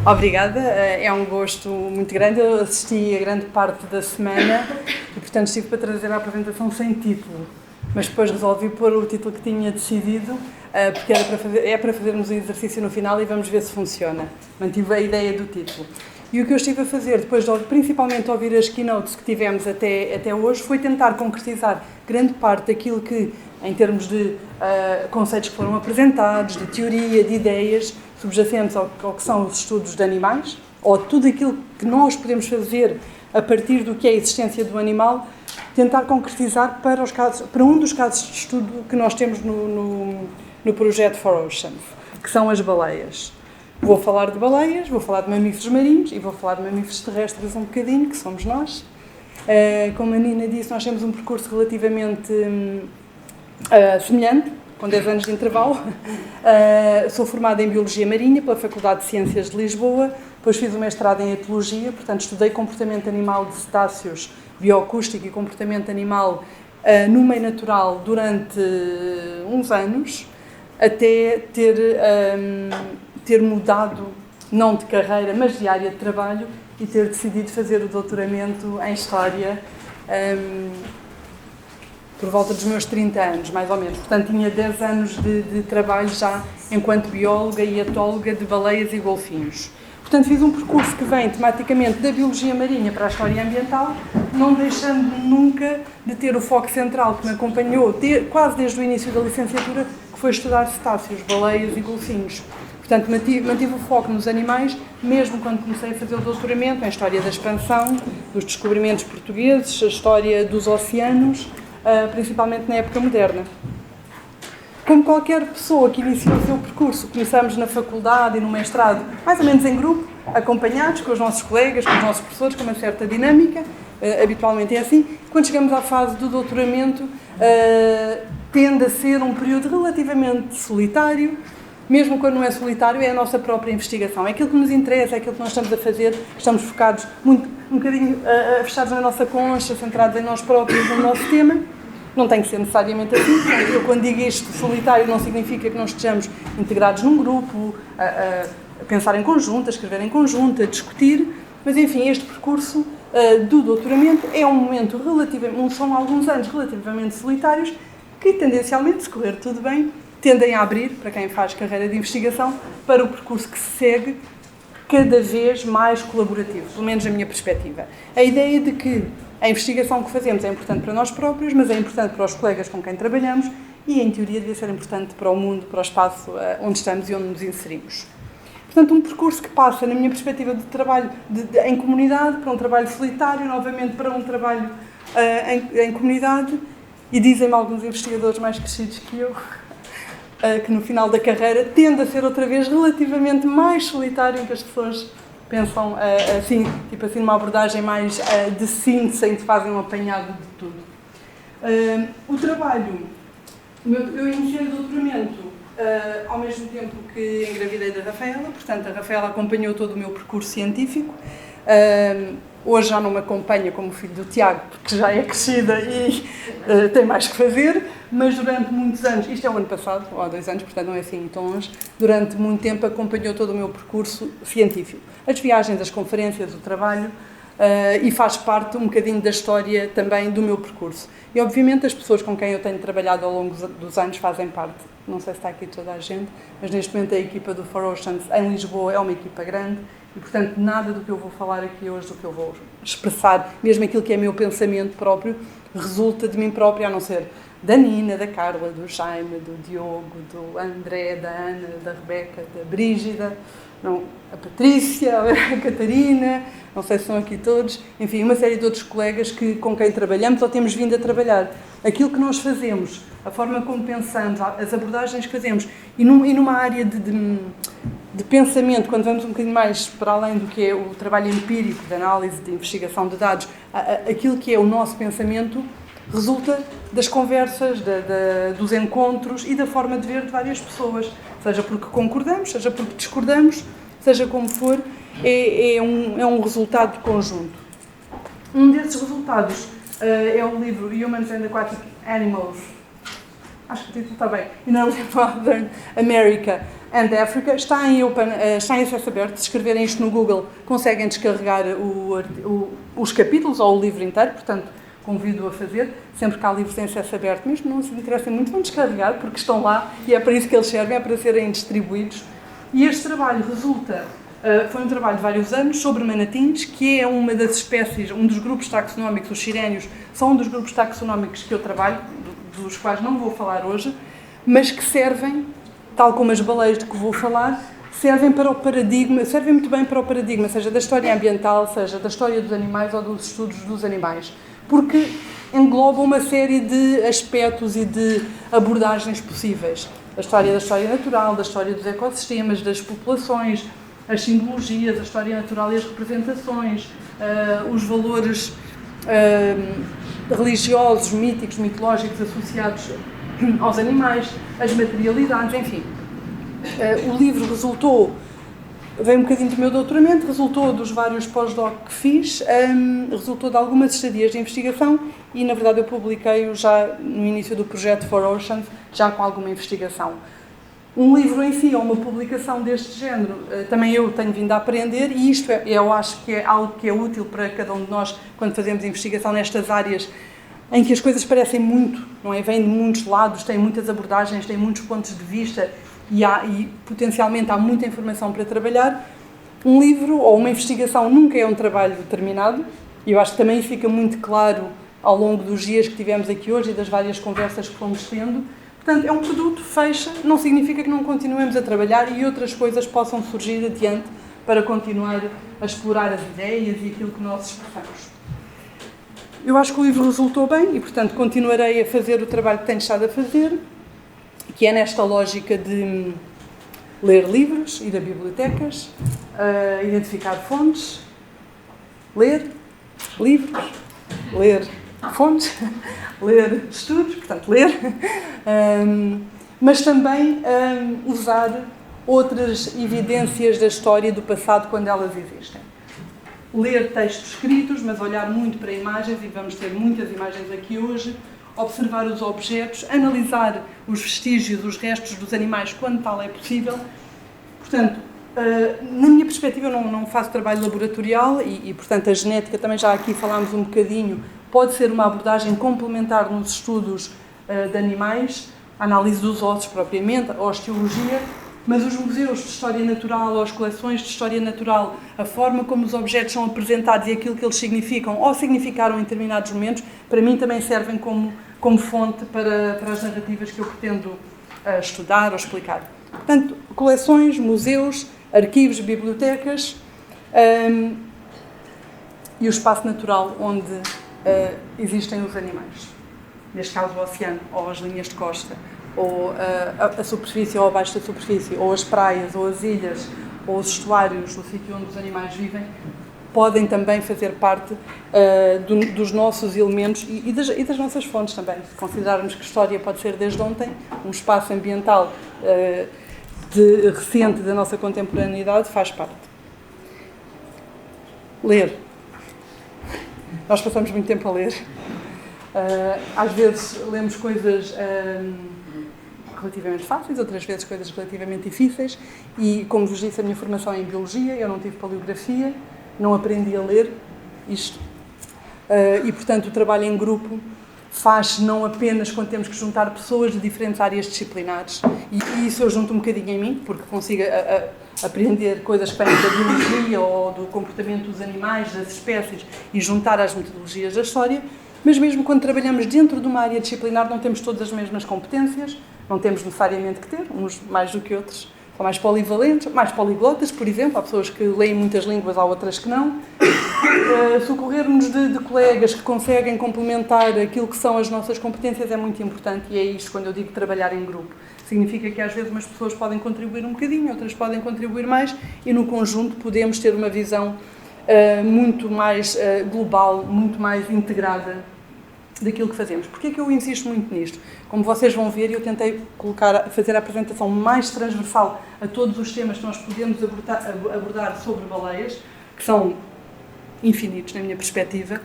Obrigada, é um gosto muito grande. Eu assisti a grande parte da semana e, portanto, estive para trazer a apresentação sem título, mas depois resolvi pôr o título que tinha decidido, porque é para fazermos um exercício no final e vamos ver se funciona. Mantive a ideia do título. E o que eu estive a fazer, depois de principalmente ouvir as keynotes que tivemos até hoje, foi tentar concretizar grande parte daquilo que, em termos de conceitos que foram apresentados, de teoria, de ideias subjacentes ao que são os estudos de animais, ou tudo aquilo que nós podemos fazer a partir do que é a existência do animal, tentar concretizar para um dos casos de estudo que nós temos no projeto 4Oceans, que são as baleias. Vou falar de baleias, vou falar de mamíferos marinhos e vou falar de mamíferos terrestres um bocadinho, que somos nós. Como a Nina disse, nós temos um percurso relativamente semelhante, com 10 anos de intervalo. Sou formada em Biologia Marinha pela Faculdade de Ciências de Lisboa, depois fiz o mestrado em Etologia, portanto estudei comportamento animal de cetáceos, bioacústico e comportamento animal no meio natural durante uns anos, até ter mudado, não de carreira, mas de área de trabalho, e ter decidido fazer o doutoramento em História por volta dos meus 30 anos, mais ou menos. Portanto, tinha 10 anos de trabalho já enquanto bióloga e etóloga de baleias e golfinhos. Portanto, fiz um percurso que vem tematicamente da biologia marinha para a história ambiental, não deixando nunca de ter o foco central que me acompanhou quase desde o início da licenciatura, que foi estudar cetáceos, baleias e golfinhos. Portanto, mantive o foco nos animais, mesmo quando comecei a fazer o doutoramento em História da Expansão, dos descobrimentos portugueses, a história dos oceanos, principalmente na época moderna. Como qualquer pessoa que iniciou o seu percurso, começamos na faculdade e no mestrado, mais ou menos em grupo, acompanhados com os nossos colegas, com os nossos professores, com uma certa dinâmica, habitualmente é assim. Quando chegamos à fase do doutoramento, tende a ser um período relativamente solitário. Mesmo quando não é solitário, é a nossa própria investigação. É aquilo que nos interessa, é aquilo que nós estamos a fazer, estamos focados um bocadinho fechados na nossa concha, centrados em nós próprios, no nosso tema. Não tem que ser necessariamente assim. Eu, quando digo isto solitário, não significa que não estejamos integrados num grupo, a pensar em conjunto, a escrever em conjunto, a discutir. Mas, enfim, este percurso do doutoramento é um momento são alguns anos relativamente solitários que, tendencialmente, se correr tudo bem, tendem a abrir, para quem faz carreira de investigação, para o percurso que se segue, cada vez mais colaborativo, pelo menos na minha perspectiva. A ideia de que a investigação que fazemos é importante para nós próprios, mas é importante para os colegas com quem trabalhamos e, em teoria, devia ser importante para o mundo, para o espaço onde estamos e onde nos inserimos. Portanto, um percurso que passa, na minha perspectiva de trabalho em comunidade, para um trabalho solitário, novamente para um trabalho em comunidade, e dizem-me alguns investigadores mais crescidos que eu, que no final da carreira tende a ser outra vez relativamente mais solitário, que as pessoas pensam assim, tipo assim, numa abordagem mais de síntese, em que fazem um apanhado de tudo. O trabalho, eu iniciei o doutoramento ao mesmo tempo que engravidei da Rafaela, portanto a Rafaela acompanhou todo o meu percurso científico. Hoje já não me acompanha como o filho do Tiago, porque já é crescida e tem mais que fazer, mas durante muitos anos, isto é o ano passado, ou há 2 anos, portanto não é assim tão longe, durante muito tempo acompanhou todo o meu percurso científico. As viagens, as conferências, o trabalho, e faz parte um bocadinho da história também do meu percurso. E obviamente as pessoas com quem eu tenho trabalhado ao longo dos anos fazem parte. Não sei se está aqui toda a gente, mas neste momento a equipa do 4Oceans em Lisboa é uma equipa grande. E, portanto, nada do que eu vou falar aqui hoje, do que eu vou expressar, mesmo aquilo que é meu pensamento próprio, resulta de mim própria, a não ser da Nina, da Carla, do Jaime, do Diogo, do André, da Ana, da Rebeca, da Brígida, não, a Patrícia, a Catarina, não sei se são aqui todos, enfim, uma série de outros colegas com quem trabalhamos ou temos vindo a trabalhar. Aquilo que nós fazemos, a forma como pensamos, as abordagens que fazemos, e numa área de pensamento, quando vamos um bocadinho mais para além do que é o trabalho empírico, de análise, de investigação de dados, aquilo que é o nosso pensamento resulta das conversas, dos encontros e da forma de ver de várias pessoas, seja porque concordamos, seja porque discordamos, seja como for, é um resultado conjunto. Um desses resultados é o livro Humans and Aquatic Animals, acho que o título está bem, In Early Modern America, and Africa, está em acesso aberto. Se escreverem isto no Google, conseguem descarregar os capítulos ou o livro inteiro, portanto, convido a fazer. Sempre que há livros em acesso aberto, mesmo não se interessem muito, vão descarregar, porque estão lá e é para isso que eles servem, é para serem distribuídos. E este trabalho foi um trabalho de vários anos sobre manatins, que é uma das espécies, um dos grupos taxonómicos, os sirénios, são um dos grupos taxonómicos que eu trabalho, dos quais não vou falar hoje, mas que servem, tal como as baleias de que vou falar, servem muito bem para o paradigma, seja da história ambiental, seja da história dos animais ou dos estudos dos animais, porque englobam uma série de aspectos e de abordagens possíveis. Da história natural, da história dos ecossistemas, das populações, as simbologias, a história natural e as representações, os valores religiosos, míticos, mitológicos associados aos animais, as materialidades, enfim. O livro veio um bocadinho do meu doutoramento, resultou dos vários pós-doc que fiz, resultou de algumas estadias de investigação e, na verdade, eu publiquei-o já no início do projeto For Oceans, já com alguma investigação. Um livro em si, ou uma publicação deste género, também eu tenho vindo a aprender e isto eu acho que é algo que é útil para cada um de nós quando fazemos investigação nestas áreas em que as coisas parecem muito, não é? Vêm de muitos lados, têm muitas abordagens, têm muitos pontos de vista e potencialmente há muita informação para trabalhar. Um livro ou uma investigação nunca é um trabalho terminado e eu acho que também fica muito claro ao longo dos dias que tivemos aqui hoje e das várias conversas que fomos tendo. Portanto, é um produto, fecha, não significa que não continuemos a trabalhar e outras coisas possam surgir adiante para continuar a explorar as ideias e aquilo que nós expressamos. Eu acho que o livro resultou bem e, portanto, continuarei a fazer o trabalho que tenho estado a fazer, que é nesta lógica de ler livros, ir a bibliotecas, identificar fontes, ler livros, ler fontes, ler estudos, portanto, ler, mas também usar outras evidências da história do passado quando elas existem. Ler textos escritos, mas olhar muito para imagens, e vamos ter muitas imagens aqui hoje, observar os objetos, analisar os vestígios, os restos dos animais quando tal é possível. Portanto, na minha perspectiva, eu não faço trabalho laboratorial e, portanto, a genética, também já aqui falámos um bocadinho, pode ser uma abordagem complementar nos estudos de animais, a análise dos ossos propriamente, a osteologia, mas os museus de história natural ou as coleções de história natural, a forma como os objetos são apresentados e aquilo que eles significam ou significaram em determinados momentos, para mim também servem como fonte para as narrativas que eu pretendo estudar ou explicar. Portanto, coleções, museus, arquivos, bibliotecas e o espaço natural onde existem os animais. Neste caso, o oceano, ou as linhas de costa, ou a superfície ou abaixo da superfície, ou as praias, ou as ilhas, ou os estuários, o sítio onde os animais vivem, podem também fazer parte dos nossos elementos e das nossas fontes também. Se considerarmos que história pode ser desde ontem, um espaço ambiental recente da nossa contemporaneidade, faz parte. Ler. Nós passamos muito tempo a ler. Às vezes lemos coisas relativamente fáceis, outras vezes coisas relativamente difíceis e, como vos disse, a minha formação é em Biologia, eu não tive Paleografia, não aprendi a ler isto e, portanto, o trabalho em grupo faz não apenas quando temos que juntar pessoas de diferentes áreas disciplinares e isso eu junto um bocadinho em mim, porque consigo aprender coisas que vêm da biologia ou do comportamento dos animais, das espécies e juntar às metodologias da história, mas mesmo quando trabalhamos dentro de uma área disciplinar não temos todas as mesmas competências, não temos necessariamente que ter, uns mais do que outros. São mais polivalentes, mais poliglotas, por exemplo, há pessoas que leem muitas línguas, há outras que não. Socorrer-nos de colegas que conseguem complementar aquilo que são as nossas competências é muito importante e é isto quando eu digo trabalhar em grupo. Significa que às vezes umas pessoas podem contribuir um bocadinho, outras podem contribuir mais e no conjunto podemos ter uma visão muito mais global, muito mais integrada daquilo que fazemos. Porquê é que eu insisto muito nisto? Como vocês vão ver, eu tentei fazer a apresentação mais transversal a todos os temas que nós podemos abordar sobre baleias, que são infinitos na minha perspectiva,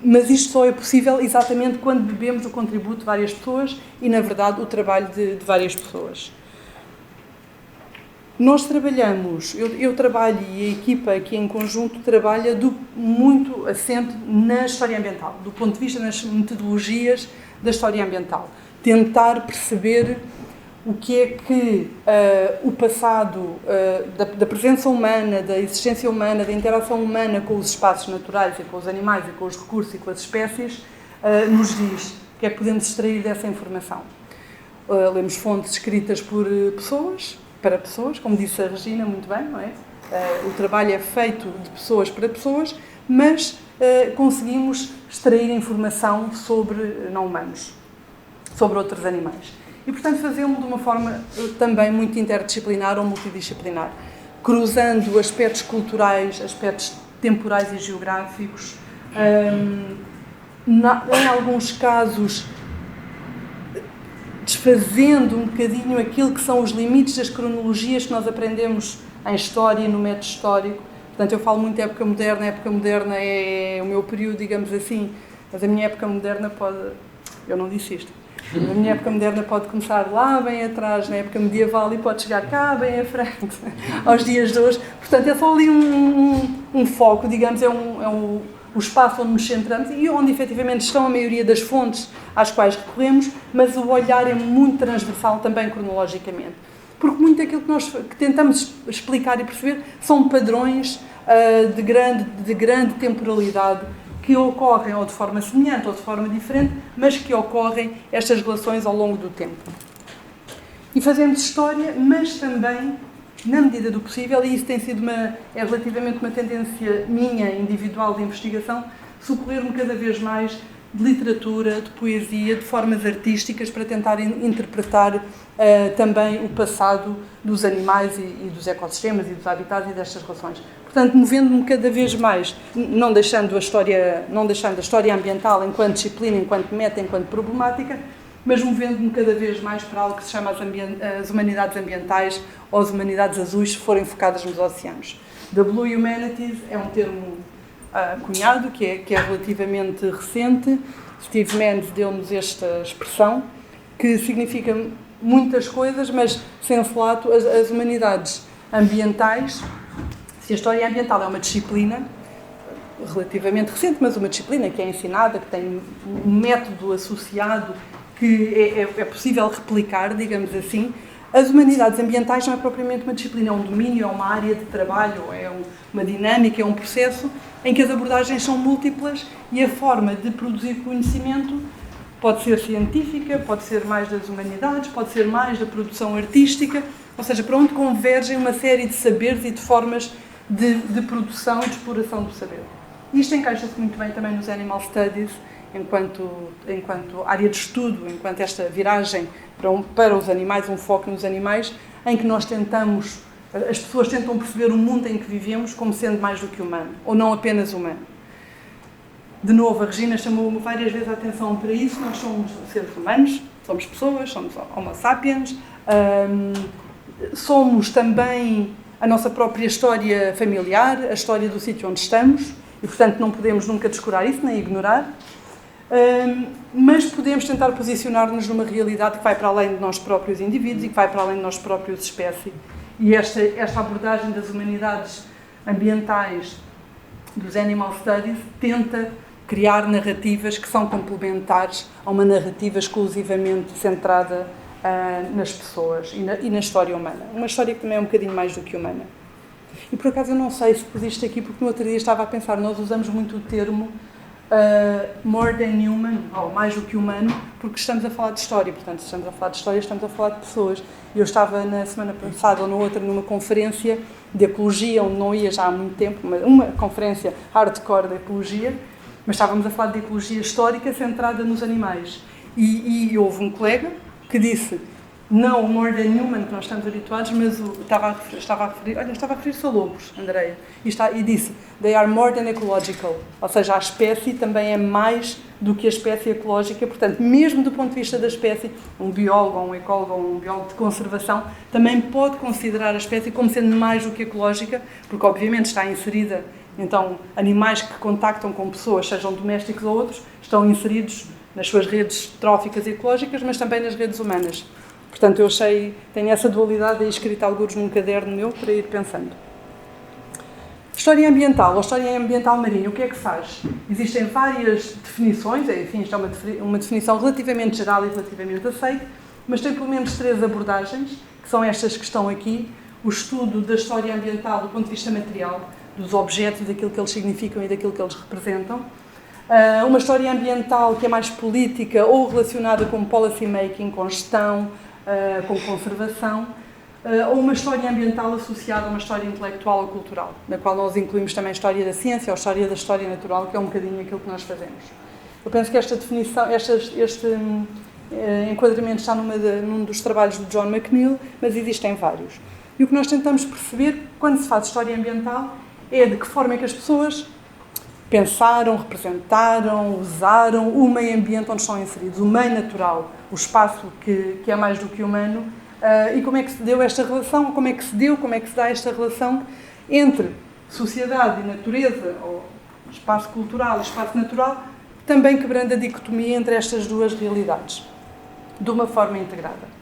mas isto só é possível exatamente quando bebemos o contributo de várias pessoas e, na verdade, o trabalho de várias pessoas. Nós trabalhamos, eu trabalho e a equipa aqui em conjunto trabalha muito assente na história ambiental, do ponto de vista das metodologias da história ambiental. Tentar perceber o que é que o passado da presença humana, da existência humana, da interação humana com os espaços naturais e com os animais e com os recursos e com as espécies nos diz. O que é que podemos extrair dessa informação? Lemos fontes escritas por pessoas, para pessoas, como disse a Regina muito bem, não é? O trabalho é feito de pessoas para pessoas, mas conseguimos extrair informação sobre não humanos, sobre outros animais. E, portanto, fazemos de uma forma também muito interdisciplinar ou multidisciplinar, cruzando aspectos culturais, aspectos temporais e geográficos, em alguns casos desfazendo um bocadinho aquilo que são os limites das cronologias que nós aprendemos em história e no método histórico. Portanto, eu falo muito de época moderna. A época moderna é o meu período, digamos assim, mas a minha época moderna pode... Eu não disse isto. A minha época moderna pode começar lá bem atrás, na época medieval, e pode chegar cá bem à frente, aos dias de hoje. Portanto, é só ali um foco, digamos, o espaço onde nos centramos e onde efetivamente estão a maioria das fontes às quais recorremos, mas o olhar é muito transversal também cronologicamente. Porque muito daquilo que tentamos explicar e perceber são padrões de grande temporalidade que ocorrem ou de forma semelhante ou de forma diferente, mas que ocorrem estas relações ao longo do tempo. E fazemos história, mas também, na medida do possível, e isso tem sido é relativamente uma tendência minha, individual, de investigação, socorrer-me cada vez mais de literatura, de poesia, de formas artísticas para tentar interpretar também o passado dos animais e dos ecossistemas e dos habitats e destas relações. Portanto, movendo-me cada vez mais, não deixando a história ambiental enquanto disciplina, enquanto meta, enquanto problemática, mas movendo-me cada vez mais para algo que se chama as humanidades ambientais ou as humanidades azuis, se forem focadas nos oceanos. The Blue Humanities é um termo cunhado, que é relativamente recente. Steve Mendes deu-nos esta expressão, que significa muitas coisas, mas sem lato, as humanidades ambientais, se a história ambiental é uma disciplina relativamente recente, mas uma disciplina que é ensinada, que tem um método associado, que é possível replicar, digamos assim, as humanidades ambientais não é propriamente uma disciplina, é um domínio, é uma área de trabalho, é uma dinâmica, é um processo em que as abordagens são múltiplas e a forma de produzir conhecimento pode ser científica, pode ser mais das humanidades, pode ser mais da produção artística, ou seja, para onde convergem uma série de saberes e de formas de produção e de exploração do saber. Isto encaixa-se muito bem também nos Animal Studies, enquanto área de estudo, enquanto esta viragem para os animais, um foco nos animais, em que nós as pessoas tentam perceber o mundo em que vivemos como sendo mais do que humano, ou não apenas humano. De novo, a Regina chamou várias vezes a atenção para isso. Nós somos seres humanos, somos pessoas, somos homo sapiens, somos também a nossa própria história familiar, a história do sítio onde estamos, e portanto não podemos nunca descurar isso, nem ignorar. Mas podemos tentar posicionar-nos numa realidade que vai para além de nós próprios indivíduos e que vai para além de nós próprios espécie. E esta abordagem das humanidades ambientais, dos Animal Studies, tenta criar narrativas que são complementares a uma narrativa exclusivamente centrada nas pessoas e na história humana. Uma história que também é um bocadinho mais do que humana. E por acaso eu não sei se pus isto aqui, porque no outro dia estava a pensar, nós usamos muito o termo more than human, ou mais do que humano, porque estamos a falar de história. Portanto, se estamos a falar de história, estamos a falar de pessoas. E eu estava na semana passada ou na outra numa conferência de ecologia, onde não ia já há muito tempo, uma conferência hardcore de ecologia, mas estávamos a falar de ecologia histórica centrada nos animais. E houve um colega que disse, não o more than human, que nós estamos habituados, mas estava a referir-se a lobos, Andreia, e disse, they are more than ecological, ou seja, a espécie também é mais do que a espécie ecológica, portanto, mesmo do ponto de vista da espécie, um biólogo, ou um ecólogo, ou um biólogo de conservação, também pode considerar a espécie como sendo mais do que ecológica, porque obviamente está inserida, então, animais que contactam com pessoas, sejam domésticos ou outros, estão inseridos nas suas redes tróficas e ecológicas, mas também nas redes humanas. Portanto, eu tenho essa dualidade aí escrita alguns num caderno meu para ir pensando. História ambiental ou história ambiental marinha, o que é que faz? Existem várias definições, enfim, isto é uma definição relativamente geral e relativamente aceita, mas tem pelo menos 3 abordagens, que são estas que estão aqui: o estudo da história ambiental do ponto de vista material, dos objetos, daquilo que eles significam e daquilo que eles representam. Uma história ambiental que é mais política ou relacionada com policy making, com gestão, com conservação, ou uma história ambiental associada a uma história intelectual ou cultural, na qual nós incluímos também a história da ciência ou a história da história natural, que é um bocadinho aquilo que nós fazemos. Eu penso que esta definição, este enquadramento está num dos trabalhos do John McNeill, mas existem vários. E o que nós tentamos perceber quando se faz história ambiental é de que forma é que as pessoas pensaram, representaram, usaram o meio ambiente onde estão inseridos, o meio natural, o espaço que é mais do que humano, e como é que se deu esta relação, como é que se dá esta relação entre sociedade e natureza, ou espaço cultural e espaço natural, também quebrando a dicotomia entre estas duas realidades, de uma forma integrada.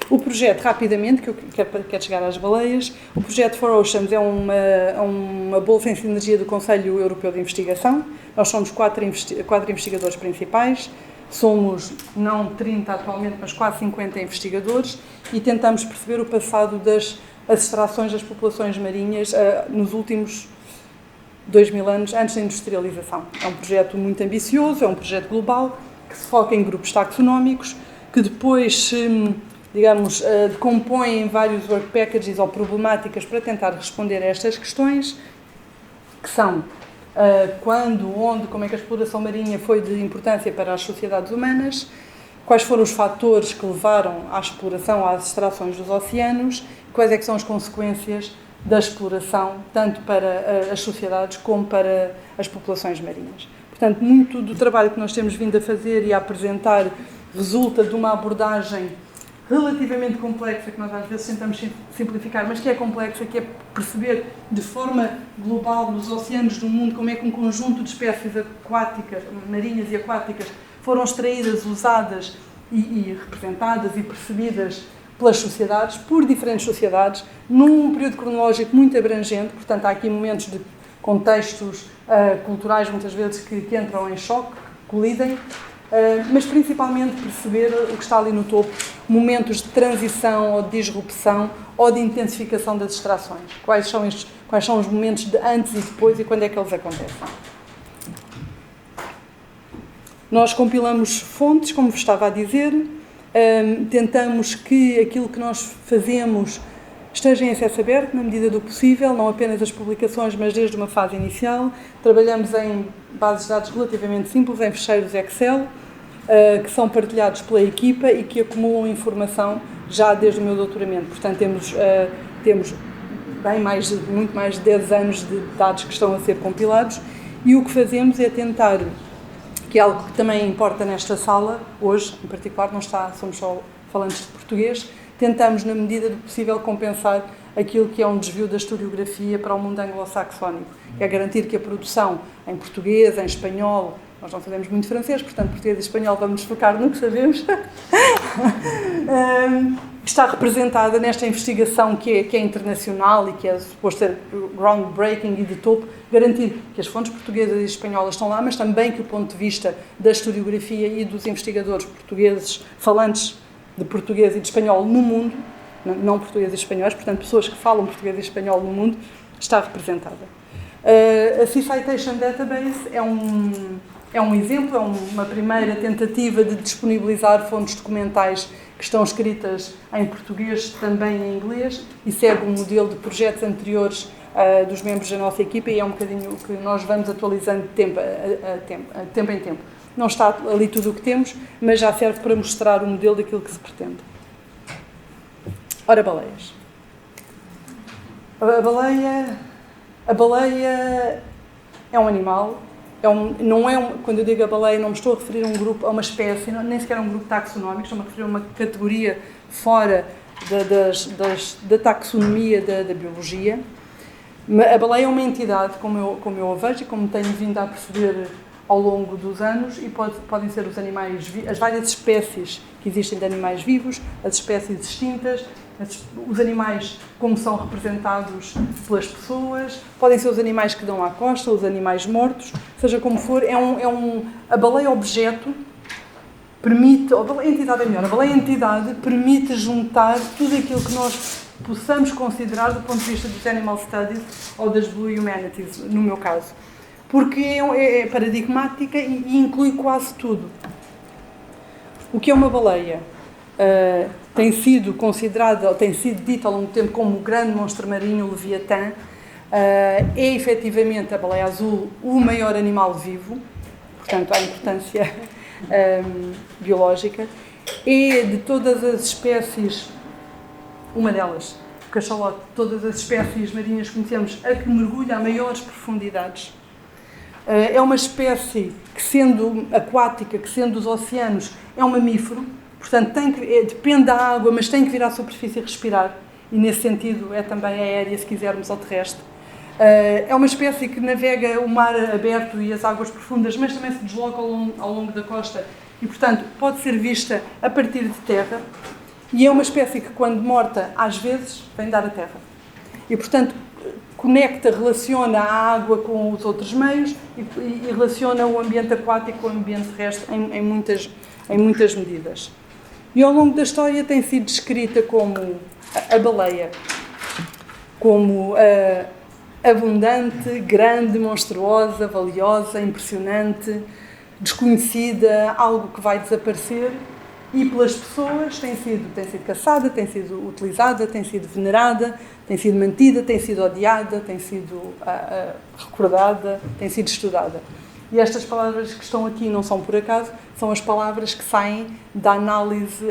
O projeto, rapidamente, que eu quero chegar às baleias, o projeto For Oceans é uma bolsa em sinergia do Conselho Europeu de Investigação. Nós somos 4 investigadores principais, somos não 30 atualmente, mas quase 50 investigadores, e tentamos perceber o passado das extrações das populações marinhas nos últimos 2000 anos, antes da industrialização. É um projeto muito ambicioso, é um projeto global, que se foca em grupos taxonómicos, que depois digamos, decompõem em vários work packages ou problemáticas para tentar responder a estas questões, que são quando, onde, como é que a exploração marinha foi de importância para as sociedades humanas, quais foram os fatores que levaram à exploração, às extrações dos oceanos, quais é que são as consequências da exploração, tanto para as sociedades como para as populações marinhas. Portanto, muito do trabalho que nós temos vindo a fazer e a apresentar resulta de uma abordagem relativamente complexa, que nós às vezes tentamos simplificar, mas que é complexa, que é perceber de forma global nos oceanos do mundo como é que um conjunto de espécies aquáticas, marinhas e aquáticas, foram extraídas, usadas e representadas e percebidas pelas sociedades, por diferentes sociedades, num período cronológico muito abrangente. Portanto, há aqui momentos de contextos culturais, muitas vezes, que entram em choque, colidem, mas principalmente perceber o que está ali no topo, momentos de transição ou de disrupção ou de intensificação das extrações. Quais são os momentos de antes e depois e quando é que eles acontecem. Nós compilamos fontes, como vos estava a dizer, tentamos que aquilo que nós fazemos esteja em acesso aberto, na medida do possível, não apenas as publicações, mas desde uma fase inicial. Trabalhamos em bases de dados relativamente simples, em ficheiros Excel, que são partilhados pela equipa e que acumulam informação já desde o meu doutoramento. Portanto, temos muito mais de 10 anos de dados que estão a ser compilados, e o que fazemos é tentar, que é algo que também importa nesta sala, hoje, em particular, somos só falantes de português, tentamos, na medida do possível, compensar aquilo que é um desvio da historiografia para o mundo anglo-saxónico, que é garantir que a produção em português, em espanhol, nós não fazemos muito francês, portanto, português e espanhol vamos focar no que sabemos, está representada nesta investigação que é internacional e que é suposto ser groundbreaking e de topo, garantir que as fontes portuguesas e espanholas estão lá, mas também que o ponto de vista da historiografia e dos investigadores portugueses, falantes de português e de espanhol no mundo, não portugueses e espanhóis, portanto, pessoas que falam português e espanhol no mundo, está representada. A Sea Citation Database é um exemplo, é uma primeira tentativa de disponibilizar fontes documentais que estão escritas em português, também em inglês, e segue um modelo de projetos anteriores dos membros da nossa equipa, e é um bocadinho o que nós vamos atualizando de tempo em tempo. Não está ali tudo o que temos, mas já serve para mostrar o modelo daquilo que se pretende. Ora, baleias. A baleia é um animal. Quando eu digo a baleia, não me estou a referir a um grupo, a uma espécie, nem sequer a um grupo taxonómico, estou-me a referir a uma categoria fora da taxonomia da biologia. A baleia é uma entidade, como eu a vejo e como tenho vindo a perceber ao longo dos anos e podem ser os animais, as várias espécies que existem de animais vivos, as espécies extintas, os animais como são representados pelas pessoas, podem ser os animais que dão à costa, os animais mortos, seja como for, a baleia-objeto permite, ou a baleia-entidade é melhor, a baleia-entidade permite juntar tudo aquilo que nós possamos considerar do ponto de vista dos Animal Studies ou das Blue Humanities, no meu caso. Porque é paradigmática e inclui quase tudo. O que é uma baleia? Tem sido considerada, ou tem sido dita ao longo do tempo como o grande monstro marinho, o Leviatã. É efetivamente a baleia azul o maior animal vivo, portanto há importância biológica. É de todas as espécies, uma delas, o cachalote, todas as espécies marinhas que conhecemos, a que mergulha a maiores profundidades. É uma espécie que, sendo aquática, que sendo dos oceanos, é um mamífero, portanto depende da água, mas tem que vir à superfície e respirar, e nesse sentido é também aérea, se quisermos, ao terrestre. É uma espécie que navega o mar aberto e as águas profundas, mas também se desloca ao longo da costa e, portanto, pode ser vista a partir de terra, e é uma espécie que, quando morta, às vezes, vem dar a terra. E, portanto, conecta, relaciona a água com os outros meios e relaciona o ambiente aquático com o ambiente terrestre em muitas medidas. E ao longo da história tem sido descrita como a baleia, como abundante, grande, monstruosa, valiosa, impressionante, desconhecida, algo que vai desaparecer, e pelas pessoas tem sido caçada, tem sido utilizada, tem sido venerada, tem sido mantida, tem sido odiada, tem sido recordada, tem sido estudada. E estas palavras que estão aqui não são por acaso, são as palavras que saem da análise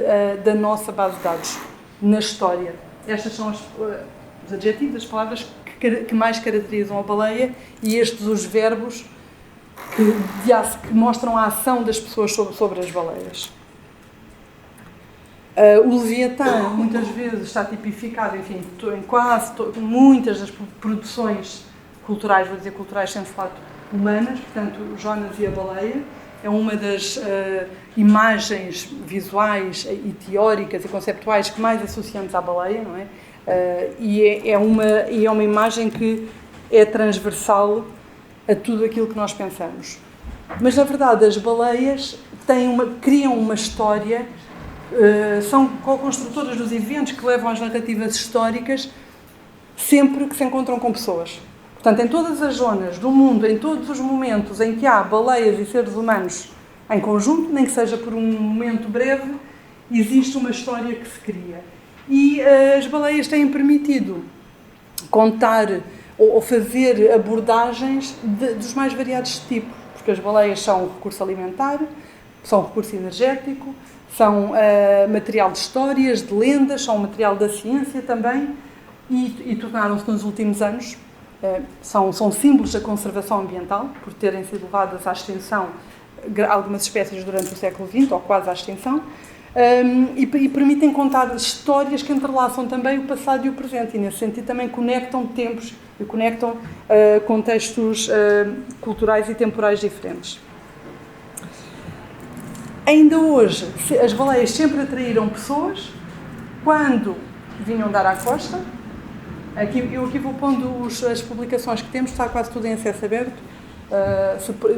da nossa base de dados na história. Estas são os adjetivos, as palavras que mais caracterizam a baleia, e estes os verbos que mostram a ação das pessoas sobre as baleias. O Leviatã muitas vezes está tipificado, enfim, em muitas das produções culturais, vou dizer culturais sem fato, humanas, portanto, Jonas e a baleia é uma das imagens visuais e teóricas e conceptuais que mais associamos à baleia, não é? E é uma imagem que é transversal a tudo aquilo que nós pensamos. Mas, na verdade, as baleias criam uma história, são co-construtoras dos eventos que levam às narrativas históricas sempre que se encontram com pessoas. Portanto, em todas as zonas do mundo, em todos os momentos em que há baleias e seres humanos em conjunto, nem que seja por um momento breve, existe uma história que se cria. E as baleias têm permitido contar ou fazer abordagens dos mais variados tipos, porque as baleias são recurso alimentar, são recurso energético, são material de histórias, de lendas, são material da ciência também, e tornaram-se nos últimos anos, são símbolos da conservação ambiental, por terem sido levadas à extinção algumas espécies durante o século XX, ou quase à extinção, e permitem contar histórias que entrelaçam também o passado e o presente, e nesse sentido também conectam tempos e conectam contextos culturais e temporais diferentes. Ainda hoje, as baleias sempre atraíram pessoas quando vinham dar à costa. Eu aqui vou pondo as publicações que temos, está quase tudo em acesso aberto,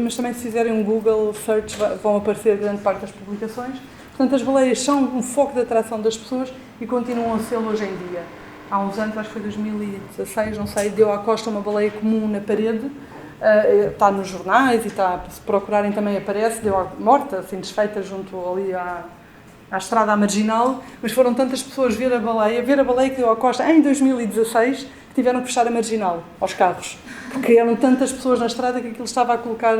mas também se fizerem um Google search vão aparecer grande parte das publicações. Portanto, as baleias são um foco de atração das pessoas e continuam a ser hoje em dia. Há uns anos, acho que foi 2016, não sei, deu à costa uma baleia comum na parede, está nos jornais e está, se procurarem também aparece, morta, assim, desfeita junto ali à estrada, à marginal, mas foram tantas pessoas ver a baleia que deu à costa em 2016, que tiveram que fechar a marginal aos carros, porque eram tantas pessoas na estrada que aquilo estava a colocar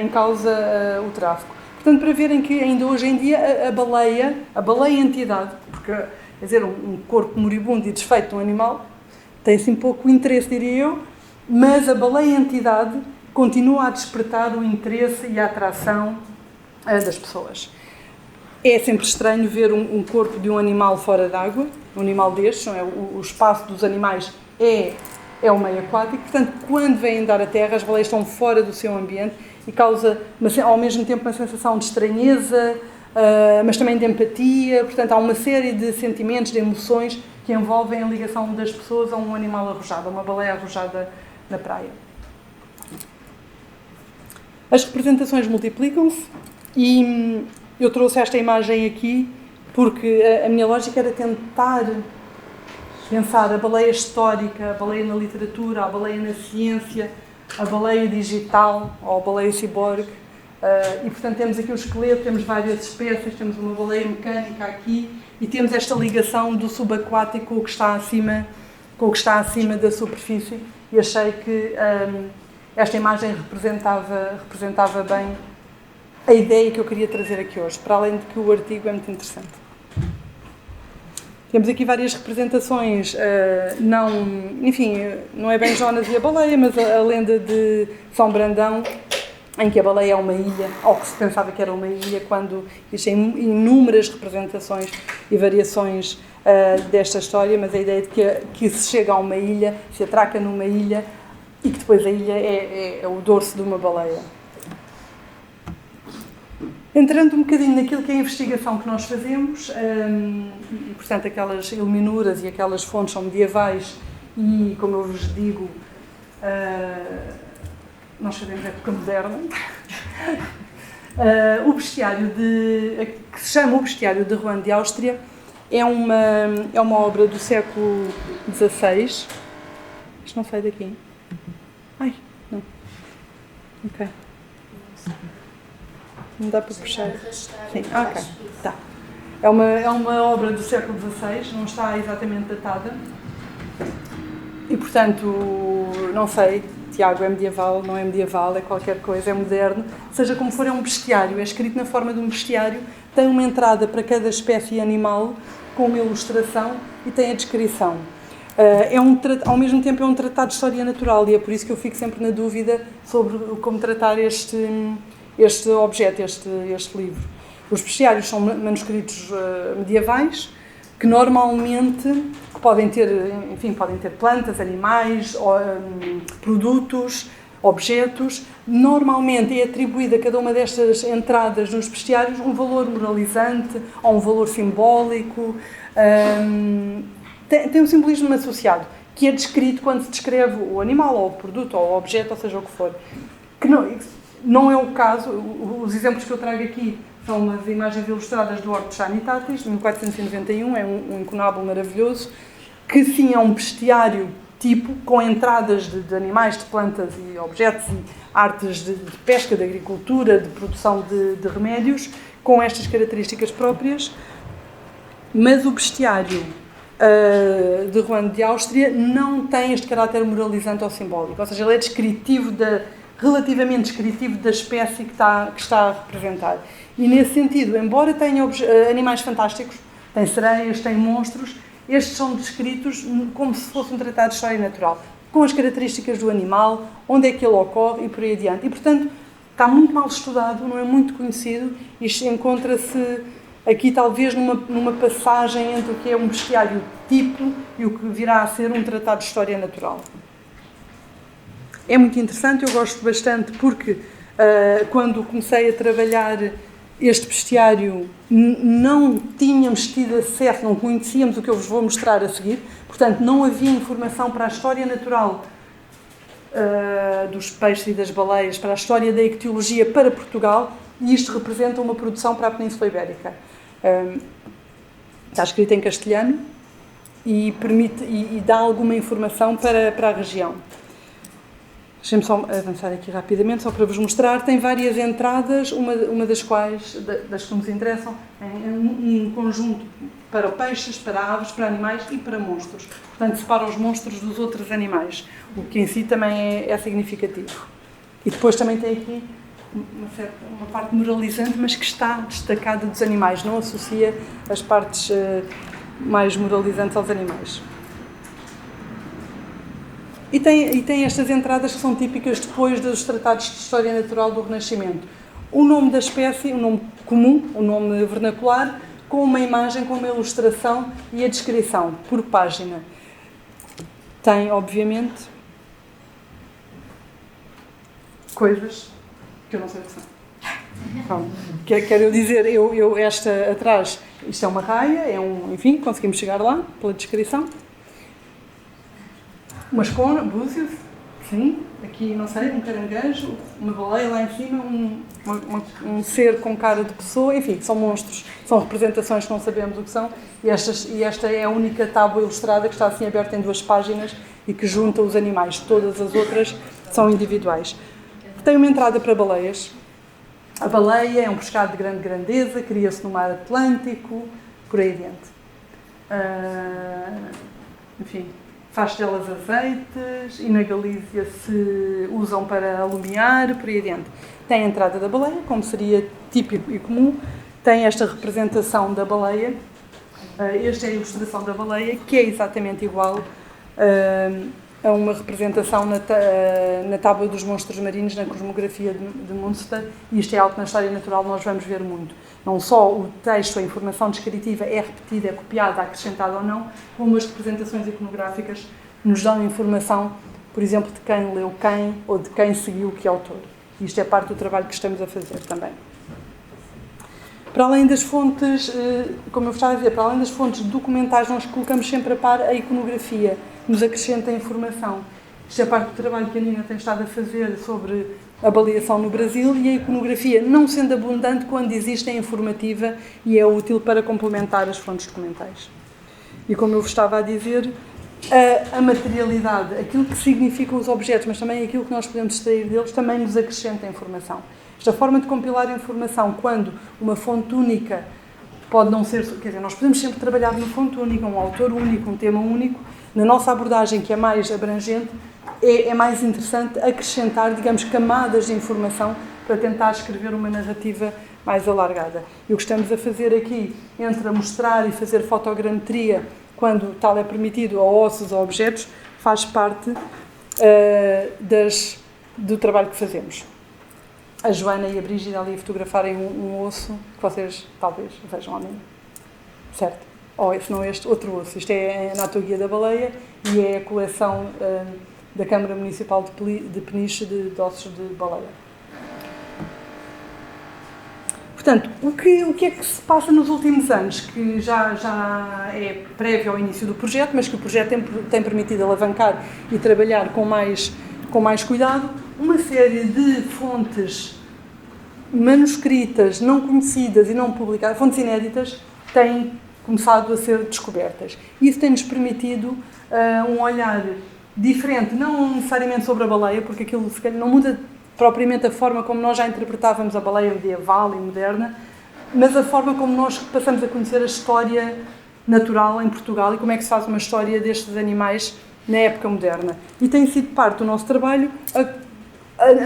em causa o tráfego. Portanto, para verem que ainda hoje em dia a baleia entidade, porque, quer dizer, um corpo moribundo e desfeito de um animal tem assim pouco interesse, diria eu, mas a baleia entidade continua a despertar o interesse e a atração das pessoas. É sempre estranho ver um corpo de um animal fora d'água, um animal destes, não é? O espaço dos animais é é o meio aquático, portanto, quando vêm dar a terra, as baleias estão fora do seu ambiente e causa, ao mesmo tempo, uma sensação de estranheza, mas também de empatia. Portanto, há uma série de sentimentos, de emoções que envolvem a ligação das pessoas a um animal arrojado, a uma baleia arrojada na praia. As representações multiplicam-se e eu trouxe esta imagem aqui porque a minha lógica era tentar pensar a baleia histórica, a baleia na literatura, a baleia na ciência, a baleia digital ou a baleia ciborgue. E, portanto, temos aqui o esqueleto, temos várias espécies, temos uma baleia mecânica aqui e temos esta ligação do subaquático com o que está acima da superfície. E achei que esta imagem representava bem a ideia que eu queria trazer aqui hoje, para além de que o artigo é muito interessante. Temos aqui várias representações, não é bem Jonas e a baleia, mas a lenda de São Brandão, em que a baleia é uma ilha, ou que se pensava que era uma ilha, quando existem inúmeras representações e variações desta história, mas a ideia de que se chega a uma ilha, se atraca numa ilha, e que depois a ilha é o dorso de uma baleia. Entrando um bocadinho naquilo que é a investigação que nós fazemos, e portanto aquelas iluminuras e aquelas fontes são medievais e, como eu vos digo, nós sabemos época moderna. O bestiário que se chama O Bestiário de Rouen de Áustria é uma obra do século XVI. Isto não sai daqui. Ai, não. Ok. Não dá para puxar. Sim, ok. Tá. É uma obra do século XVI, não está exatamente datada. E, portanto, não sei, Tiago, é medieval, não é medieval, é qualquer coisa, é moderno. Seja como for, é um bestiário, é escrito na forma de um bestiário, tem uma entrada para cada espécie animal, com uma ilustração e tem a descrição. Ao mesmo tempo é um tratado de história natural e é por isso que eu fico sempre na dúvida sobre como tratar este objeto, este livro. Os bestiários são manuscritos medievais que normalmente podem ter plantas, animais, produtos, objetos. Normalmente é atribuído a cada uma destas entradas nos bestiários um valor moralizante ou um valor simbólico. Tem um simbolismo associado, que é descrito quando se descreve o animal, ou o produto, ou o objeto, ou seja o que for. Que não é o caso. Os exemplos que eu trago aqui são umas imagens ilustradas do Ordo Sanitatis, de 1491, é um incunábulo maravilhoso, que sim é um bestiário tipo, com entradas de animais, de plantas e objetos, e artes de pesca, de agricultura, de produção de remédios, com estas características próprias, mas o bestiário de Rouen de Áustria não tem este caráter moralizante ou simbólico, ou seja, ele é relativamente descritivo da espécie que está a representar. E nesse sentido, embora tenha animais fantásticos, tem sereias, tem monstros, estes são descritos como se fosse um tratado de história natural, com as características do animal, onde é que ele ocorre e por aí adiante. E, portanto, está muito mal estudado, não é muito conhecido, isto encontra-se aqui talvez numa passagem entre o que é um bestiário tipo e o que virá a ser um tratado de história natural. É muito interessante, eu gosto bastante porque quando comecei a trabalhar este bestiário não tínhamos tido acesso, não conhecíamos o que eu vos vou mostrar a seguir, portanto não havia informação para a história natural dos peixes e das baleias, para a história da ictiologia para Portugal, e isto representa uma produção para a Península Ibérica. Está escrito em castelhano e dá alguma informação para a região. Deixem-me só avançar aqui rapidamente, só para vos mostrar. Tem várias entradas, uma das quais, das que nos interessam, é um conjunto para peixes, para aves, para animais e para monstros. Portanto, separa os monstros dos outros animais, o que em si também é significativo. E depois também tem aqui uma parte moralizante, mas que está destacada dos animais, não associa as partes mais moralizantes aos animais. E tem estas entradas que são típicas depois dos tratados de história natural do Renascimento. O nome da espécie, o nome comum, o nome vernacular, com uma imagem, com uma ilustração e a descrição por página. Tem, obviamente, coisas que eu não sei o que são. Então, quero dizer, esta atrás, isto é uma raia, enfim, conseguimos chegar lá, pela descrição. Uma espona, búzios, sim, aqui, não sei, um caranguejo, uma baleia lá em cima, um ser com cara de pessoa, enfim, são monstros, são representações que não sabemos o que são, e esta é a única tábua ilustrada que está assim aberta em 2 páginas e que junta os animais, todas as outras são individuais. Tem uma entrada para baleias. A baleia é um pescado de grande grandeza, cria-se no mar Atlântico, por aí adiante. Enfim, faz delas azeites e na Galícia se usam para alumiar, por aí adiante. Tem a entrada da baleia, como seria típico e comum, tem esta representação da baleia, esta é a ilustração da baleia, que é exatamente igual a uma representação na Tábua dos Monstros Marinhos, na cosmografia de Munster, e isto é algo que na história natural nós vamos ver muito. Não só o texto, a informação descritiva é repetida, é copiada, acrescentada ou não, como as representações iconográficas nos dão informação, por exemplo, de quem leu quem ou de quem seguiu que autor. Isto é parte do trabalho que estamos a fazer também. Para além das fontes, como eu estava a dizer, para além das fontes documentais, nós colocamos sempre a par a iconografia, que nos acrescenta informação. Isto é parte do trabalho que a Nina tem estado a fazer sobre a baleação no Brasil e a iconografia, não sendo abundante quando existe, é informativa e é útil para complementar as fontes documentais. E como eu vos estava a dizer, a materialidade, aquilo que significam os objetos, mas também aquilo que nós podemos extrair deles, também nos acrescenta informação. Esta forma de compilar informação, quando uma fonte única pode não ser... Quer dizer, nós podemos sempre trabalhar numa fonte única, um autor único, um tema único. Na nossa abordagem, que é mais abrangente, é mais interessante acrescentar, digamos, camadas de informação para tentar escrever uma narrativa mais alargada. E o que estamos a fazer aqui, entre a mostrar e fazer fotogrametria, quando tal é permitido, a ossos ou objetos, faz parte do trabalho que fazemos. A Joana e a Brígida ali a fotografarem um osso que vocês talvez vejam amanhã. Certo? Ou se não este, outro osso. Isto é a Anatoguia da Baleia e é a coleção da Câmara Municipal de Peniche de ossos de baleia. Portanto, o que é que se passa nos últimos anos, que já é prévio ao início do projeto, mas que o projeto tem permitido alavancar e trabalhar com mais cuidado? Uma série de fontes manuscritas, não conhecidas e não publicadas, fontes inéditas, têm começado a ser descobertas. Isso tem-nos permitido um olhar diferente, não necessariamente sobre a baleia, porque aquilo se calhar não muda propriamente a forma como nós já interpretávamos a baleia medieval e moderna, mas a forma como nós passamos a conhecer a história natural em Portugal e como é que se faz uma história destes animais na época moderna. E tem sido parte do nosso trabalho a